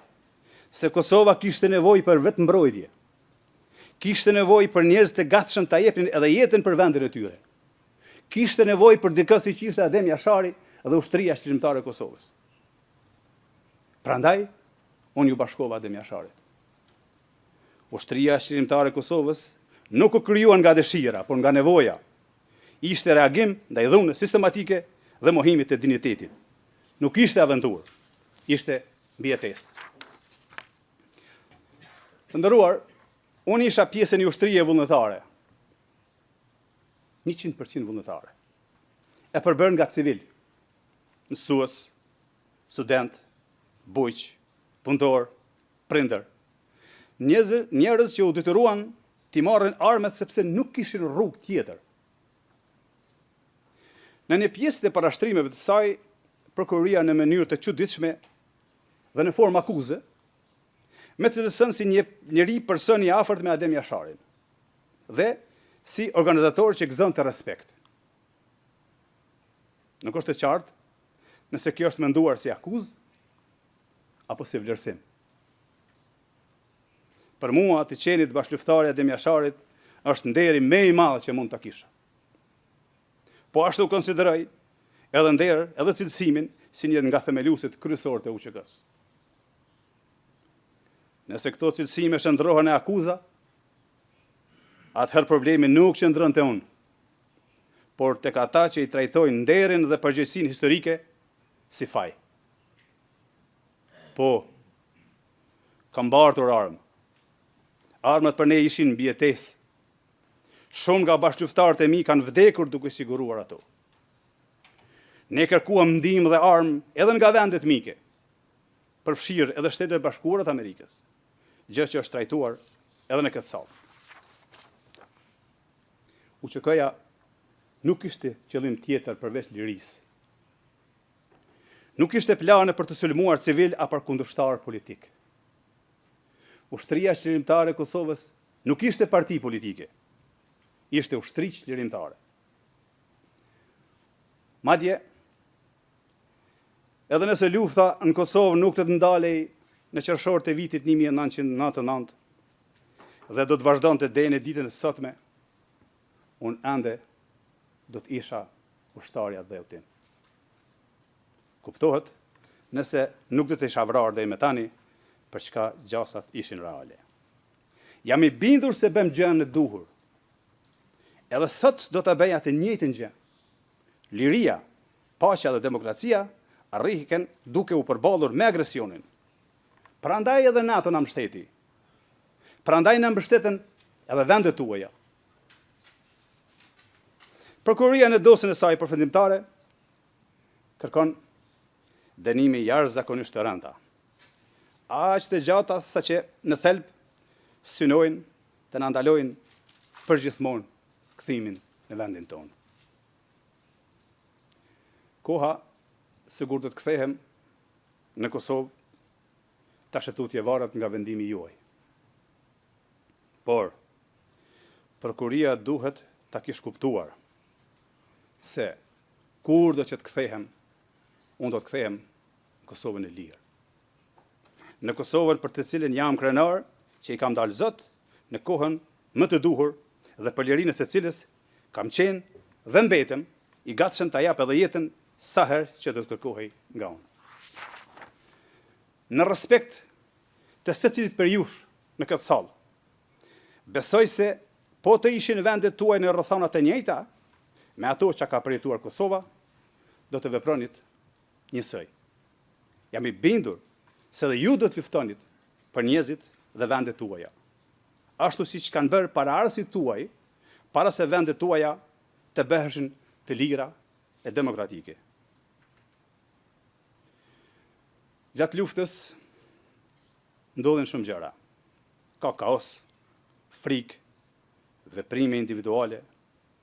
se Kosova kishte nevojë për vetë mbrojtje. Kishte nevojë për njerëz të gatshëm ta jepnin edhe jetën për vendin e tyre. Kishte nevojë për dikë siç ishte Adem Jashari dhe ushtria shqiptare e Kosovës. Prandaj unë ju bashkova Adem Jasharit. Ushtria shqiptare e Kosovës nuk u krijuan nga dëshira, por nga nevoja. Ishte reagim ndaj dhunës sistematike dhe mohimit të dinjitetit. Nuk ishte aventurë, ishte mbijetesë. Të nderuar, Unë isha pjesën e ushtrije vullnetare. 100% vullnetare. E përbërë nga civil. Mësues, student, bujq, punëtor, prindër. Njerëz që u detyruan t'i marrin armet sepse nuk kishin rrugë tjetër. Në një pjesë të parashtrimeve të saj, prokuroria në mënyrë të çuditshme dhe në formë akuze, me të cilësën si njëri person i afërt me Adem Jasharin dhe si organizator që gëzon të respekt. Nuk është e qartë nëse kjo është menduar si akuzë apo si vlerësim. Për mua, të qenit bashkëluftari Adem Jasharit është nderi më i madh që mund ta kisha. Po ashtu konsideroj edhe nder, edhe cilësimin si një nga themeluesit kryesorë të UÇK-s. Nëse këto cilësime shndrohen e akuza, atëherë problemi nuk qëndron te unë, por tek ata që i trajtojnë nderin dhe përgjegjësinë historike si faj. Po, kam mbartur armë. Armat për ne ishin mbi jetesë. Shumë nga bashkëluftarët e mi kanë vdekur duke siguruar ato. Ne kërkuam ndihmë dhe armë edhe nga vendet mike, përfshirë edhe Shtetet e Bashkuara të Amerikës, gjë që është trajtuar edhe në këtë sallë. UÇK-ja nuk ishte qëllim tjetër përveç lirisë. Nuk ishte plane për të sulmuar civil apo kundërshtar politik. Ushtria Çlirimtare e Kosovës nuk ishte parti politike, ishte ushtri çlirimtare. Madje, edhe nëse lufta në Kosovë nuk të ndalej në qershor të vitit 1999 dhe do të vazhdonte deri në ditën e sotme, unë ende do të isha ushtarja dhe tim. Kuptohet, nëse nuk do të isha vrarë deri më tani, për çka gjasat ishin reale. Jam i bindur se bëm gjën e duhur. Edhe sot do ta bëj atë njëjtën gjë. Liria, paqja dhe demokracia arrihen duke u përballur me agresionin. Prandaj edhe NATO na mbështeti. Prandaj na mbështeten edhe vendet tuaja. Prokuroria në dosjen e saj përfundimtare kërkon dënime jashtëzakonisht të rënda. Aq të gjata saqë në thelb synojnë të na ndalojnë përgjithmonë kthimin në vendin tonë. Koha sigur do të kthehem në Kosovë tash tutje varet nga vendimi juaj. Por prokuroria duhet ta kish kuptuar se kur do që të kthehem, unë do të kthehem në Kosovën e lirë. Në Kosovën për të cilën jam krenar, që i kam dalë Zot në kohën më të duhur dhe për lirinë së cilës kam qenë dhe mbetem i gatshëm ta jap edhe jetën sa herë që do të kërkohej nga unë. Në respekt të secilit për jush në këtë sallë, besoj se po të ishin vendet tuaj në rrethonat e njëjta me ato që ka përjetuar Kosova, do të vepronit njësoj. Jam i bindur se dhe ju do të luftonit për njerëzit dhe vendet tuaja. Ashtu siç kanë bërë paraardhësit tuaj, para se vendet tuaja të bëheshin të lira e demokratike. Gjatë luftës ndodhin shumë gjëra. Ka kaos, frikë, veprime individuale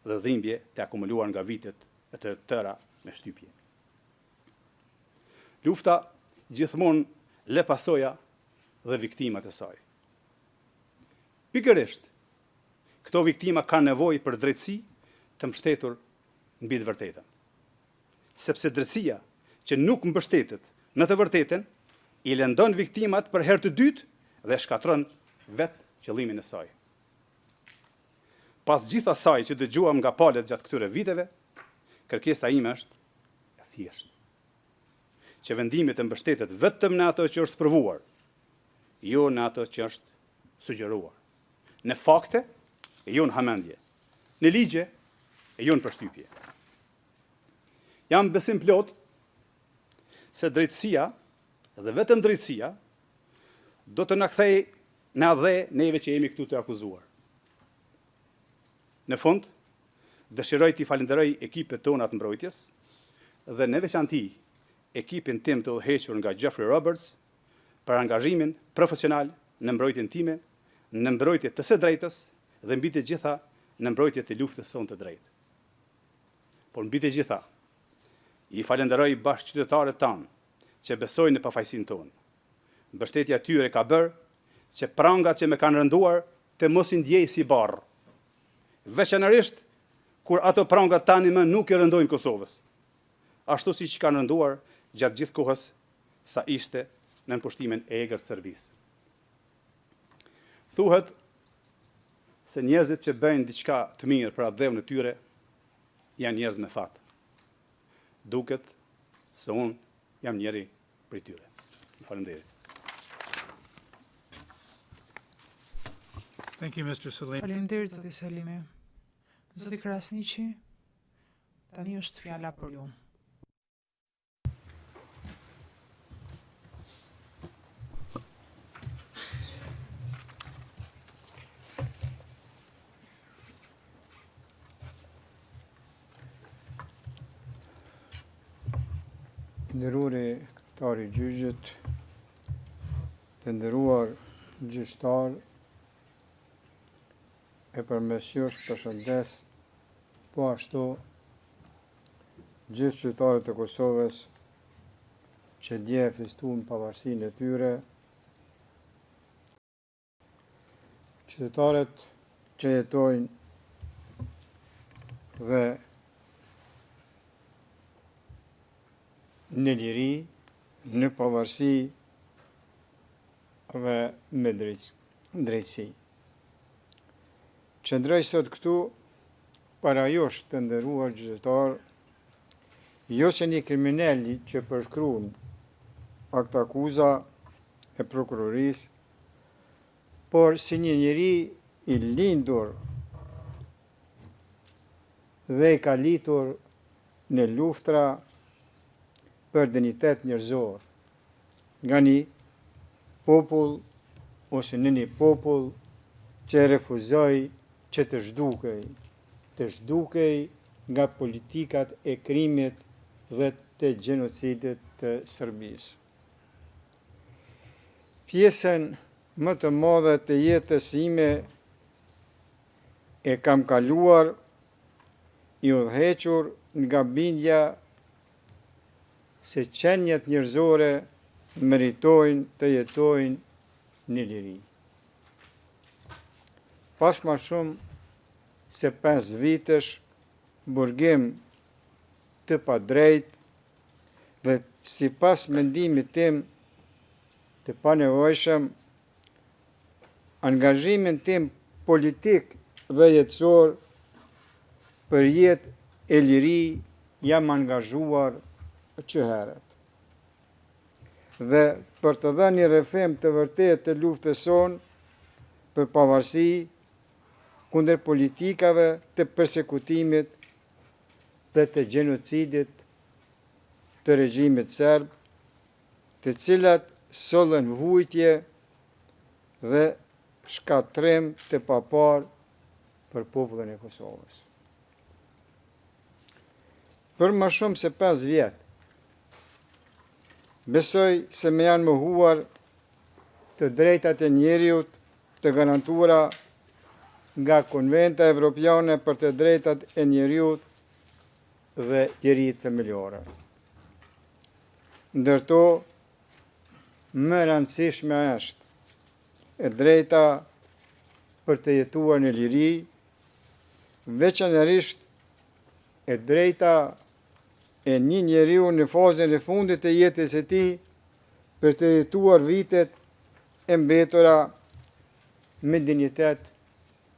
dhe dhimbje të akumuluar nga vitet e të tëra me shtypje. Lufta gjithmonë le pasoja dhe viktimat e saj. Pikërisht, këto viktima kanë nevojë për drejtësi të mbështetur mbi të vërtetën. Sepse drejtësia që nuk mbështetet në të vërtetën i lëndon viktimat për herë të dytë dhe shkatron vetë qëllimin e saj. Pas gjithë asaj që dëgjuam nga palët gjatë këtyre viteve, kërkesa ime është e thjeshtë. Që vendimit të mbështetet vetëm në ato që është provuar, jo në ato që është sugjeruar. Në fakte, e jo në hamendje. Në ligje, e jo në përshtypje. Jam besim plot se drejtësia, dhe vetëm drejtësia, do të na kthejë na dhe neve që jemi këtu të akuzuar. Në fund, dëshiroj t'i falenderoj ekipet tona të mbrojtjes dhe në veçanti ekipin tim të udhëhequr nga Jeffrey Roberts për angazhimin profesional në mbrojtjen time, në mbrojtje të së drejtës dhe mbi të gjitha në mbrojtje të luftës sonë të drejtë. Por mbi të gjitha, i falenderoj bashkëqytetarët tanë që besojnë në pafajësinë tonë. Mbështetja tyre ka bërë që prangat që me kanë rënduar të mos i ndjej si barë. Veçanërisht kur ato prangat tani më nuk i rëndojnë Kosovës, ashtu si që kanë rënduar gjatë gjithë kohës sa ishte në nënpushtimin e egër të Serbisë. Thuhet se njerëzit që bëjnë diçka të mirë për atë dhevën e tyre janë njerëz me fat. Duket se unë jam njeri prej tyre. Faleminderit. Thank you, Mr. Salim. Faleminderit, zoti Selimi. Zoti Krasniqi, tani është fjala për ju. Nderuri këtari gjyqët, të nderuar gjyqtar, e përmes jush përshëndes po ashtu gjithë qytetarët e Kosovës që dje e festuan pavarësinë e tyre, qytetarët që jetojnë dhe në liri, në pavarësi dhe me drejtësi. Qëndroj sot këtu para jush të nderuar gjyqtar, jo se një kriminali që përshkruan akt akuza e prokurorisë, por si një njeri i lindur dhe i kalitur në luftra për dinitet njerëzor, nga një popull ose në një popull që refuzoi që të zhdukej nga politikat e krimit dhe të gjenocidit të Serbisë. Pjesën më të madhe të jetës ime e kam kaluar i udhëhequr nga bindja se qenjet njerëzore meritojnë të jetojnë në liri. Pas ma shumë se 5 vitesh burgim të padrejt dhe si pas mendimit tim të panevojshëm, angazhimin tim politik dhe jetësor për jetë e liri jam angazhuar që heret. Dhe për të dhënë një rrëfim të vërtet të luftës sonë për pavarësi, kundër politikave të persekutimit dhe të gjenocidit të regjimit serb, të cilat sollën vujtje dhe shkatrim të papar për popullin e Kosovës. Për më shumë se 5 vjet, besoj se me janë mohuar të drejtat e njeriut të garantuara nga Konventa Evropiane për të drejtat e njeriut dhe lirit themelore. Ndërto, më rëndësishme është e drejta për të jetuar në liri, veçanërisht e drejta e një njeriu në fazën e fundit të jetës e tij për të jetuar vitet e mbetura me dinjitet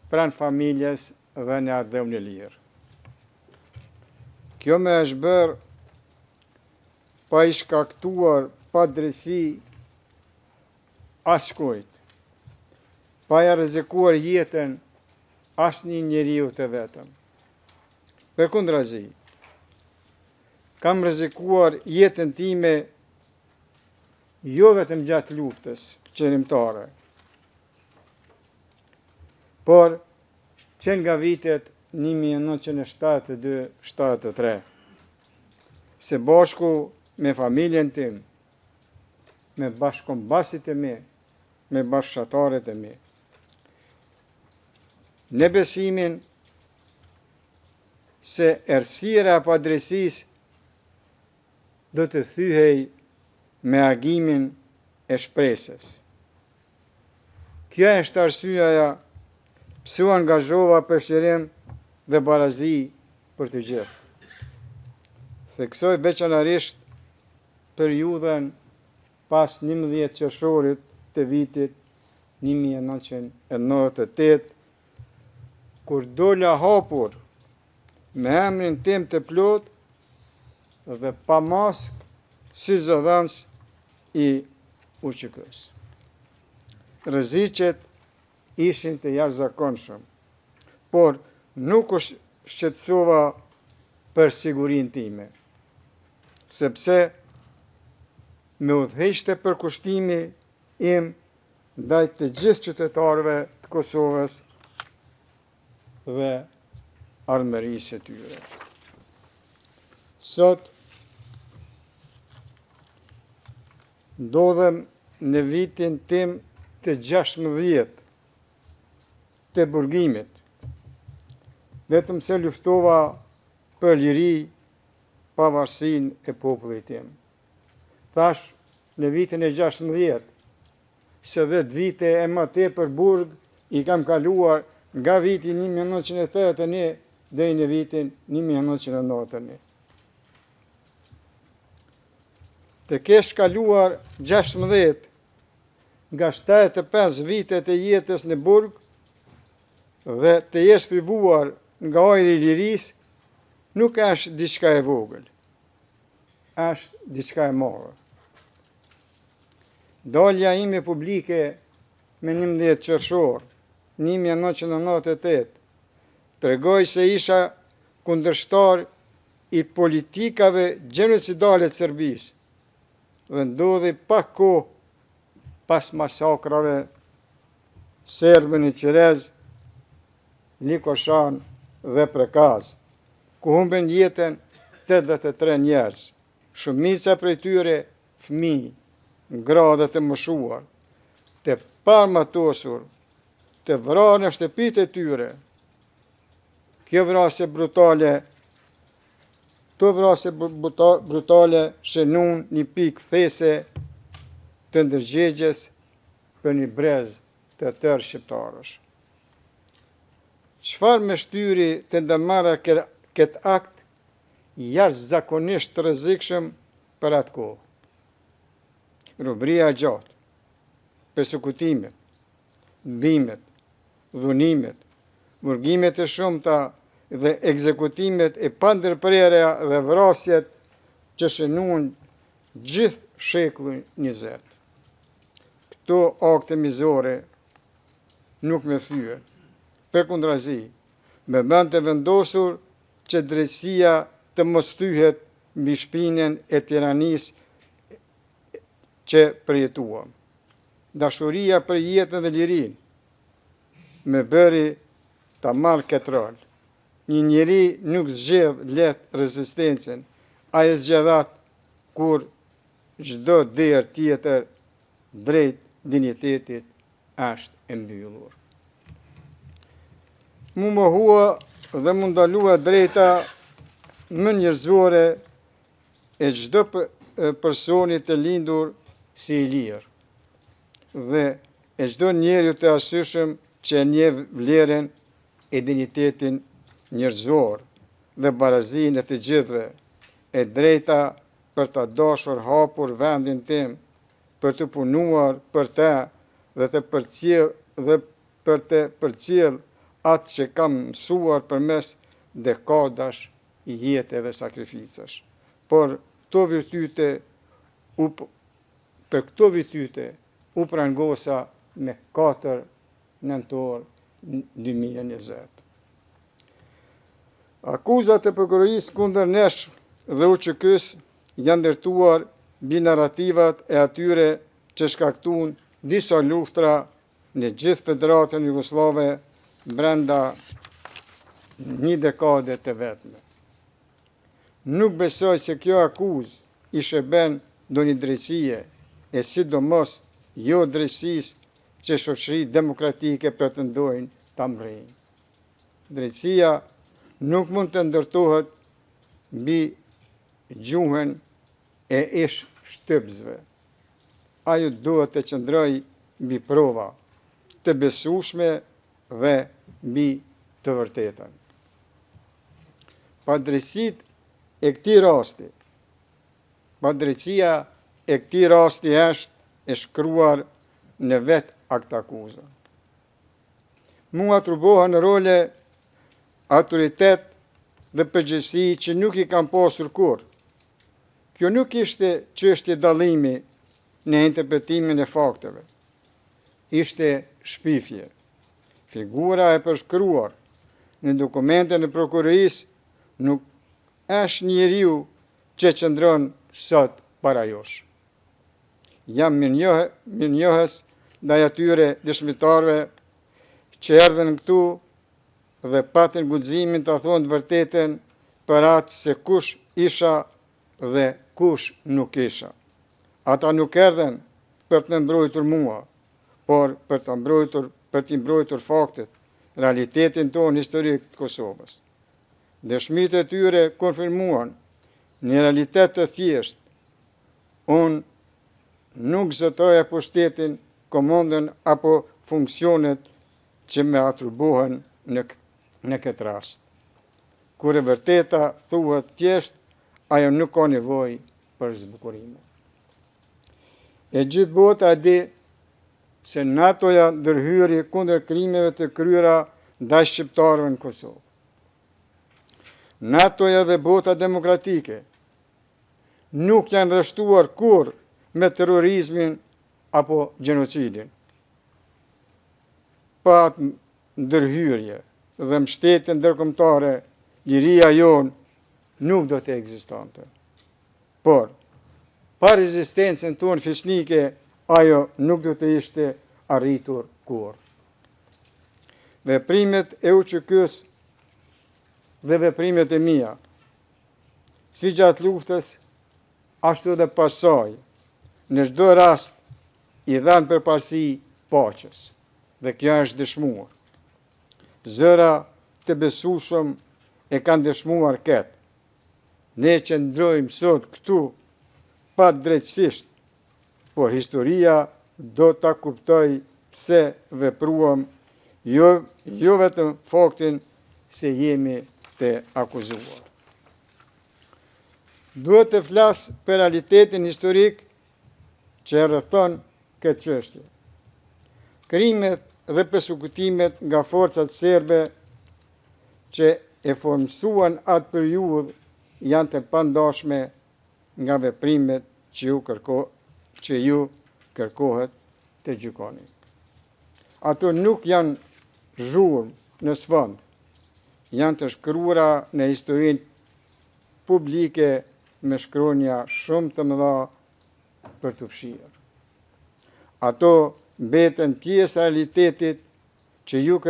pranë familjes dhe në ardhëm në lirë. Kjo me është bërë pa i shkaktuar pa drejtësi askujt, pa ja rrezikuar jetën asnjë njeriu të vetëm. Përkundrazi, kam rrezikuar jetën time jo vetëm gjatë luftës qëndrimtare, por që nga vitet 1972-73, se bashku me familjen tim, me bashkëkombasit e mi, me bashkëshatarët e mi, në besimin se errësira e padrejtisë do të thyhej me agimin e shpresës. Kjo është arsyeja pse u angazhova për shërim dhe barazi për të gjithë. Theksoj veçanërisht periudhën pas 11 qershorit të vitit 1998, kur dola hapur me emrin tim të plot dhe pa mask si zëdhënës i UÇK-s. Rreziqet ishin të jashtëzakonshëm, por nuk u shqetësova për sigurinë time, sepse me udhëheqte përkushtimi im ndaj të gjithë qytetarëve të Kosovës dhe armërisë së tyre. Sot ndodhem në vitin tim të 16 të burgimit, vetëm se luftova për liri pavarësinë e popullit tim. Thash në vitin e 16, se 10 vite e më tepër burg i kam kaluar nga viti 1981 deri në vitin 1991. Të kesh kaluar 16 nga 75 vitet e jetës në burg dhe të jesh privuar nga ajri i lirisë, nuk është diçka e vogël, është diçka e madhe. Dalja ime publike me 11 qershor 1998 tregoi se isha kundërshtar i politikave gjenocidale të Serbisë dhe ndodhi pak kohë pas masakrave serbe në Qerez, Likoşan dhe Prekaz, ku humben jetën 83 njerëz, shumica prej tyre fëmijë, gra të moshuar, të pamatosur, të vrarë në shtëpitë e tyre. Këto vrasje brutale shënun një pikë these të ndërgjegjes për një brez të tërë shqiptarësh. Çfarë më shtyri të ndërmarra këtë akt jashtëzakonisht të rrezikshëm për atë kohë? Robëria e gjatë, persekutimet, mbimet, dhunimet, burgimet e shumta dhe ekzekutimet e pandërprerja dhe vrasjet që shënuan gjithë shekullin 20. Këto akte mizore nuk më thyen. Përkundrazi, me bën të vendosur që drejtësia të mos thyhet mbi shpinën e tiranisë që përjetuam. Dashuria për jetën dhe lirinë me bëri ta marr këtë rol. Një njeri nuk zgjedh lehtë rezistencën, ai e zgjedh kur çdo derë tjetër drejt dinjitetit është e mbyllur. Mu mohua dhe mu ndalua drejta më njerëzore e çdo personi të lindur si i lirë dhe e çdo njeriu të arsyeshëm që e njeh vlerën e dinjitetin njerëzor dhe barazinë e të gjithëve, e drejta për të dashur hapur vendin tim, për të punuar për të dhe për të përcjell atë që kam mësuar përmes dekadash jete dhe sakrificash. Por për këto virtyte u prangosa me 4 nëntor 2020. Akuzat e prokurorisë kundër nesh dhe UÇK-s janë ndërtuar mbi narrativat e atyre që shkaktuan disa luftra në gjithë Federatën Jugoslave brenda një dekade të vetme. Nuk besoj se kjo akuzë i shërben ndonjë drejtësie, e sidomos jo drejtësisë që shoqëritë demokratike pretendojnë ta mbrijnë. Drejtësia nuk mund të ndërtohet mbi gjuhën e ish shtypsve. Ajo duhet të qëndrojë mbi prova të besueshme dhe mbi të vërtetën. Padrejtësia e këtij rasti është e shkruar në vetë akt akuza. Mua atribuohen role, autoritet dhe përgjegjësi që nuk i kam pasur kurrë. Kjo nuk ishte çështje dallimi në interpretimin e fakteve. Ishte shpifje. Figura e përshkruar në dokumentet e prokurorisë nuk është njeriu që qëndron sot para jush. Jam mirënjohës ndaj atyre dëshmitarëve që erdhën këtu dhe patën guximin të thonë të vërtetën për atë se kush isha dhe kush nuk isha. Ata nuk erdhen për të mbrojtur mua, por për t'i mbrojtur faktet, realitetin tonë historik të Kosovës. Dëshmitë e tyre konfirmuan një realitet të thjeshtë. Unë nuk zëtoja pushtetin, komandën apo funksionet që me atribuohen në këtë rast. Kur e vërteta thuhet thjesht, ajo nuk ka nevojë për zbukurime. E gjithë bota di se NATO-ja ndërhyri kundër krimeve të kryera ndaj shqiptarëve në Kosovë. NATO-ja dhe bota demokratike nuk janë rreshtuar kurrë me terrorizmin apo gjenocidin. Pa atë ndërhyrje dhe mbështetje ndërkombëtare, liria jonë nuk do të ekzistonte. Por, pa rezistencën tonë fisnike, ajo nuk do të ishte arritur kurrë. Veprimet e UÇK-s dhe veprimet e mia, si gjatë luftës, ashtu edhe pasaj, në çdo rast i dhanë përparësi paqes, dhe kjo është dëshmuar. Zëra të besueshëm e kanë dëshmuar këtë. Ne qëndrojmë sot këtu pa drejtësisht, por historia do ta kuptoj pse vepruam, jo vetëm faktin se jemi të akuzuar. Duhet të flas për realitetin historik që rrethon këtë çështje. Krimet dhe persekutimet nga forcat serbe që e formësuan atë periudhë janë të pandashme nga veprimet që ju kërkohet të gjykoni. Ato nuk janë zhurmë në sfond, janë të shkruara në historinë publike me shkronja shumë të mëdha për të fshirë. Ato mbeten pjesë e realitetit që ju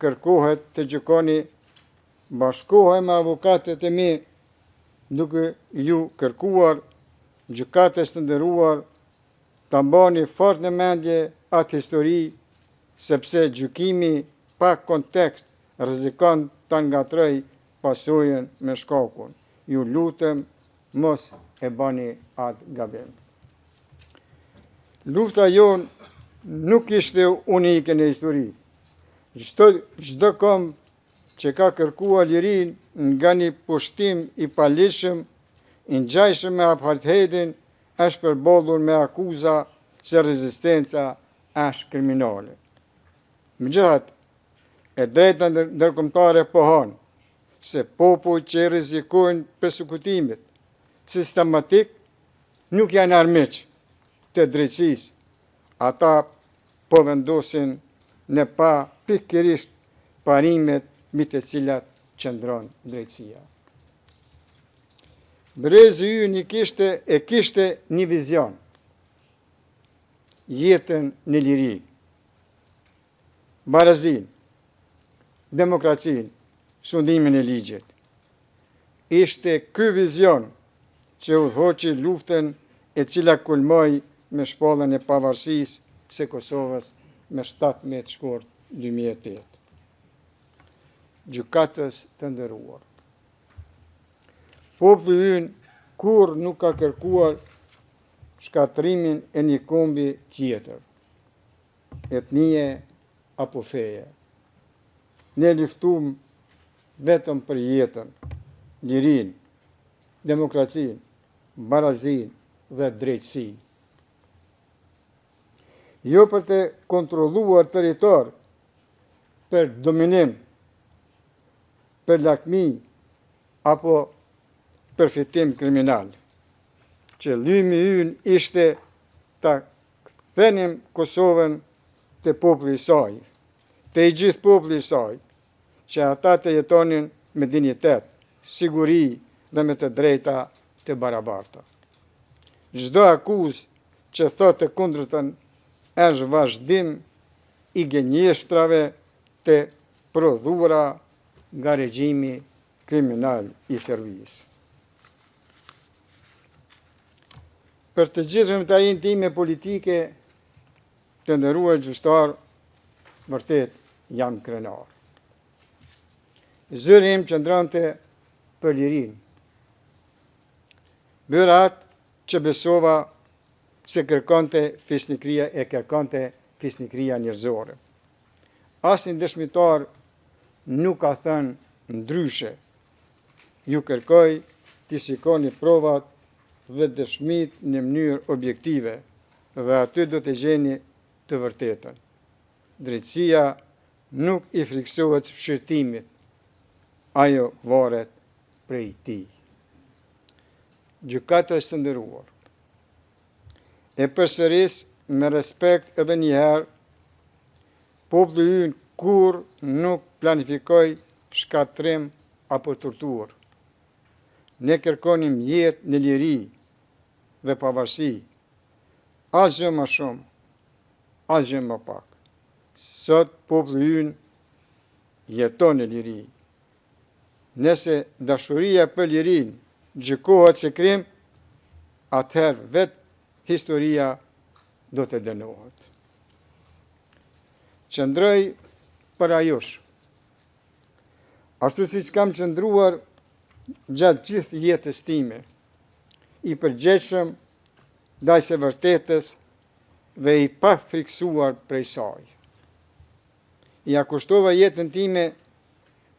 kërkohet të gjykoni. Bashkohem me avokatët e mi duke ju kërkuar, gjykatës të nderuar, ta mbani fort në mendje atë histori, sepse gjykimi pa kontekst rrezikon ta ngatroj pasojën me shkakun. Ju lutem, mos e bani atë gabim. Lufta jonë nuk ishte unike në histori. Çdo kom që ka kërkuar lirinë nga një pushtim i palishëm, i ngjajshëm me apartheidin, është përballur me akuza se rezistenca është kriminale. Megjithatë, e drejta ndërkombëtare pohon se popujt që rrezikojnë persekutimet sistematik nuk janë armiq të drejtësisë. Ata po vendosin në pa pikërisht parimet mbi të cilat qëndron drejtësia. Brezi ynë kishte një vizion, jetën në liri, barazin, demokracinë, sundimin e ligjit. Ishte ky vizion që udhëhoqi luftën e cila kulmoi me shpalljen e pavarësisë së Kosovës me 17 shkurt 2008. Gjykatës të nderuar. Populli ynë kur nuk ka kërkuar shkatrimin e një kombi tjetër, etnie apo feje. Ne luftuam vetëm për jetën, lirinë, demokracinë, barazinë dhe drejtësinë. Jo për të kontrolluar territor, për dominim, për lakmi apo përfitim kriminal. Qëllimi ynë ishte ta kthenim Kosovën te populli i saj, te i gjithë populli i saj, që ata të jetonin me dinjitet, siguri dhe me të drejta të barabarta. Çdo akuzë që thotë të kundërtën është vazhdim i gënjeshtrave të prodhura nga regjimi kriminal i Serbisë. Për të gjithë vëmëtarinë time politike, të nderuar gjyqtar, vërtet jam krenar. Zëri im qëndronte për lirinë. Bëra atë që besova se kërkonte fisnikëria njerëzore. Asnjë dëshmitar nuk ka thënë ndryshe. Ju kërkoj të shikoni provat dhe dëshmit në mënyrë objektive dhe aty do të gjeni të vërtetën. Drejtësia nuk i friksohet shërtimit, ajo varet prej tij. Gjykatës së nderuar. E përsëris me respekt edhe një herë, populli ynë kur nuk planifikoi shkatrim apo torturë. Ne kërkonim jetë në liri dhe pavarësi, asgjë më shumë, asgjë më pak. Sot populli ynë jeton në liri. Nëse dashuria për lirinë gjykohet si krim, atëherë vetë historia do të dënohet. Qëndroj për ajosh. Ashtu siç kam qëndruar gjatë gjithë jetës time, i përgjegjshëm ndaj së vërtetës dhe i pa friksuar prej saj. Ja kushtova jetën time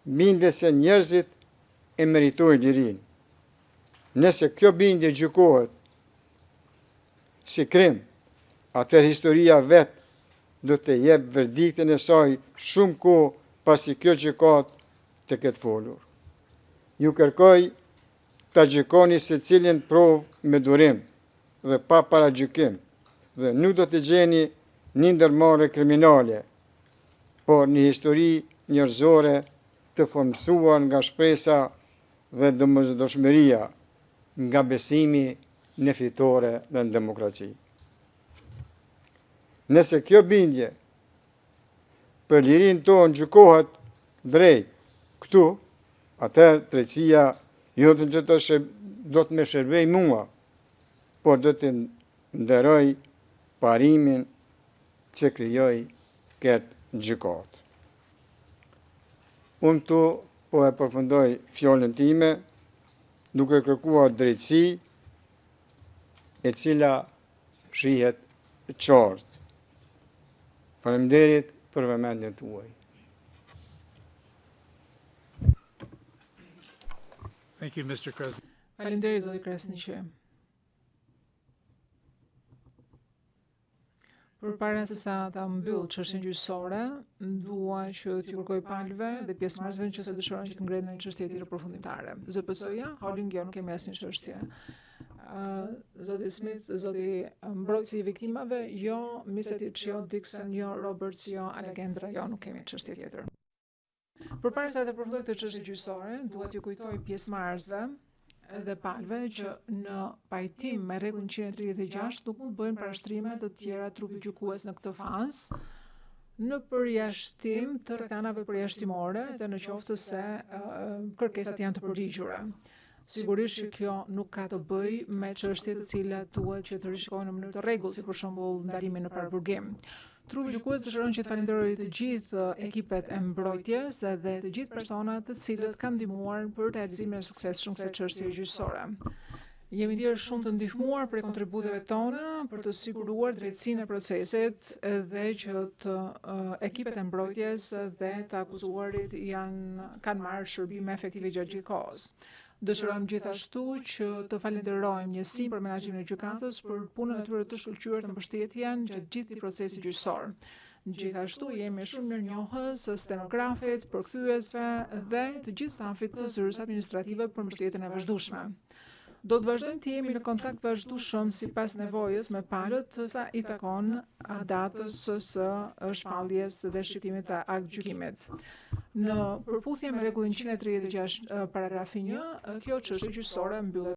bindje se njerëzit e meritojnë lirinë. Nëse kjo bindje gjykohet si krim, atëherë historia vetë do të jep verdiktin e saj shumë kohë pasi kjo gjykatë të ketë folur. Ju kërkoj ta gjykoni secilin provë me durim dhe pa paragjykim, dhe nuk do të gjeni një ndërmarrje kriminale, por një histori njerëzore të formsuar nga shpresa dhe domosdoshmëria, nga besimi në fitore dhe në demokraci. Nëse kjo bindje për lirinë tonë gjykohet drejt këtu, atëherë drejtësia jo do të më shërbej mua, por do të nderoj parimin që krijoj këtë gjykatë. Unë tu po e përfundoj fjalën time duke kërkuar drejtësi e cila shihet qartë. Faleminderit për vëmendjen tuaj. Thank you, Mr. Kresnic. Faleminderit zoti Kresniqi. Përpara se sa ta mbyll çështjen gjyqësore, dua që t'ju kërkoj palëve dhe pjesëmarrësve që se dëshirojnë që të ngrenë një çështje tjetër përfundimtare. ZPS-ja, holding jo, nuk kemi asnjë çështje. Zoti Smith, zoti mbrojtësi i viktimave, jo, Misetic, jo, Dixon, jo, Roberts, jo, Alekandra, jo, nuk kemi çështje tjetër. Përpara se të përfundoj këtë çështje gjyqësore, dua t'ju kujtoj pjesëmarrësve dhe palëve që në pajtim me rregullin 136 nuk mund bëjnë parashtrime të tjera trupi gjykues në këtë fazë. në përjashtim të rrethanave përjashtimore dhe në qoftë se kërkesat janë të përgjigjura. Sigurisht që kjo nuk ka të bëjë me çështje të cilat duhet që të rishikohen në mënyrë të rregull, si për shembull ndalimin në paraburgim. Trupi gjykues dëshiron që të falenderojë të gjithë ekipet e mbrojtjes dhe të gjithë personat të cilët kanë ndihmuar për realizimin e suksesshëm kësaj çështje gjyqësore. Jemi ndjerë shumë të ndihmuar për kontributeve tona për të siguruar drejtësinë e procesit dhe që të ekipet e mbrojtjes dhe të akuzuarit kanë marrë shërbime efektive gjatë gjithë kohës. Dëshirojmë gjithashtu që të falenderojmë njësinë për menaxhimin e gjykatës për punën e tyre të shkëlqyer të mbështetjen gjatë gjithë procesit gjyqësor. Gjithashtu jemi shumë mirënjohës stenografit, përkthyesve dhe të gjithë stafit të zyrës administrative për mbështetjen e vazhdueshme. Do të vazhdojmë të jemi në kontakt vazhdueshëm sipas nevojës me palët sa i takon datës së shpalljes dhe shqiptimit të aktgjykimit. Në përputhje me rregullin 136 paragrafi 1, kjo çështje gjyqësore mbyllet.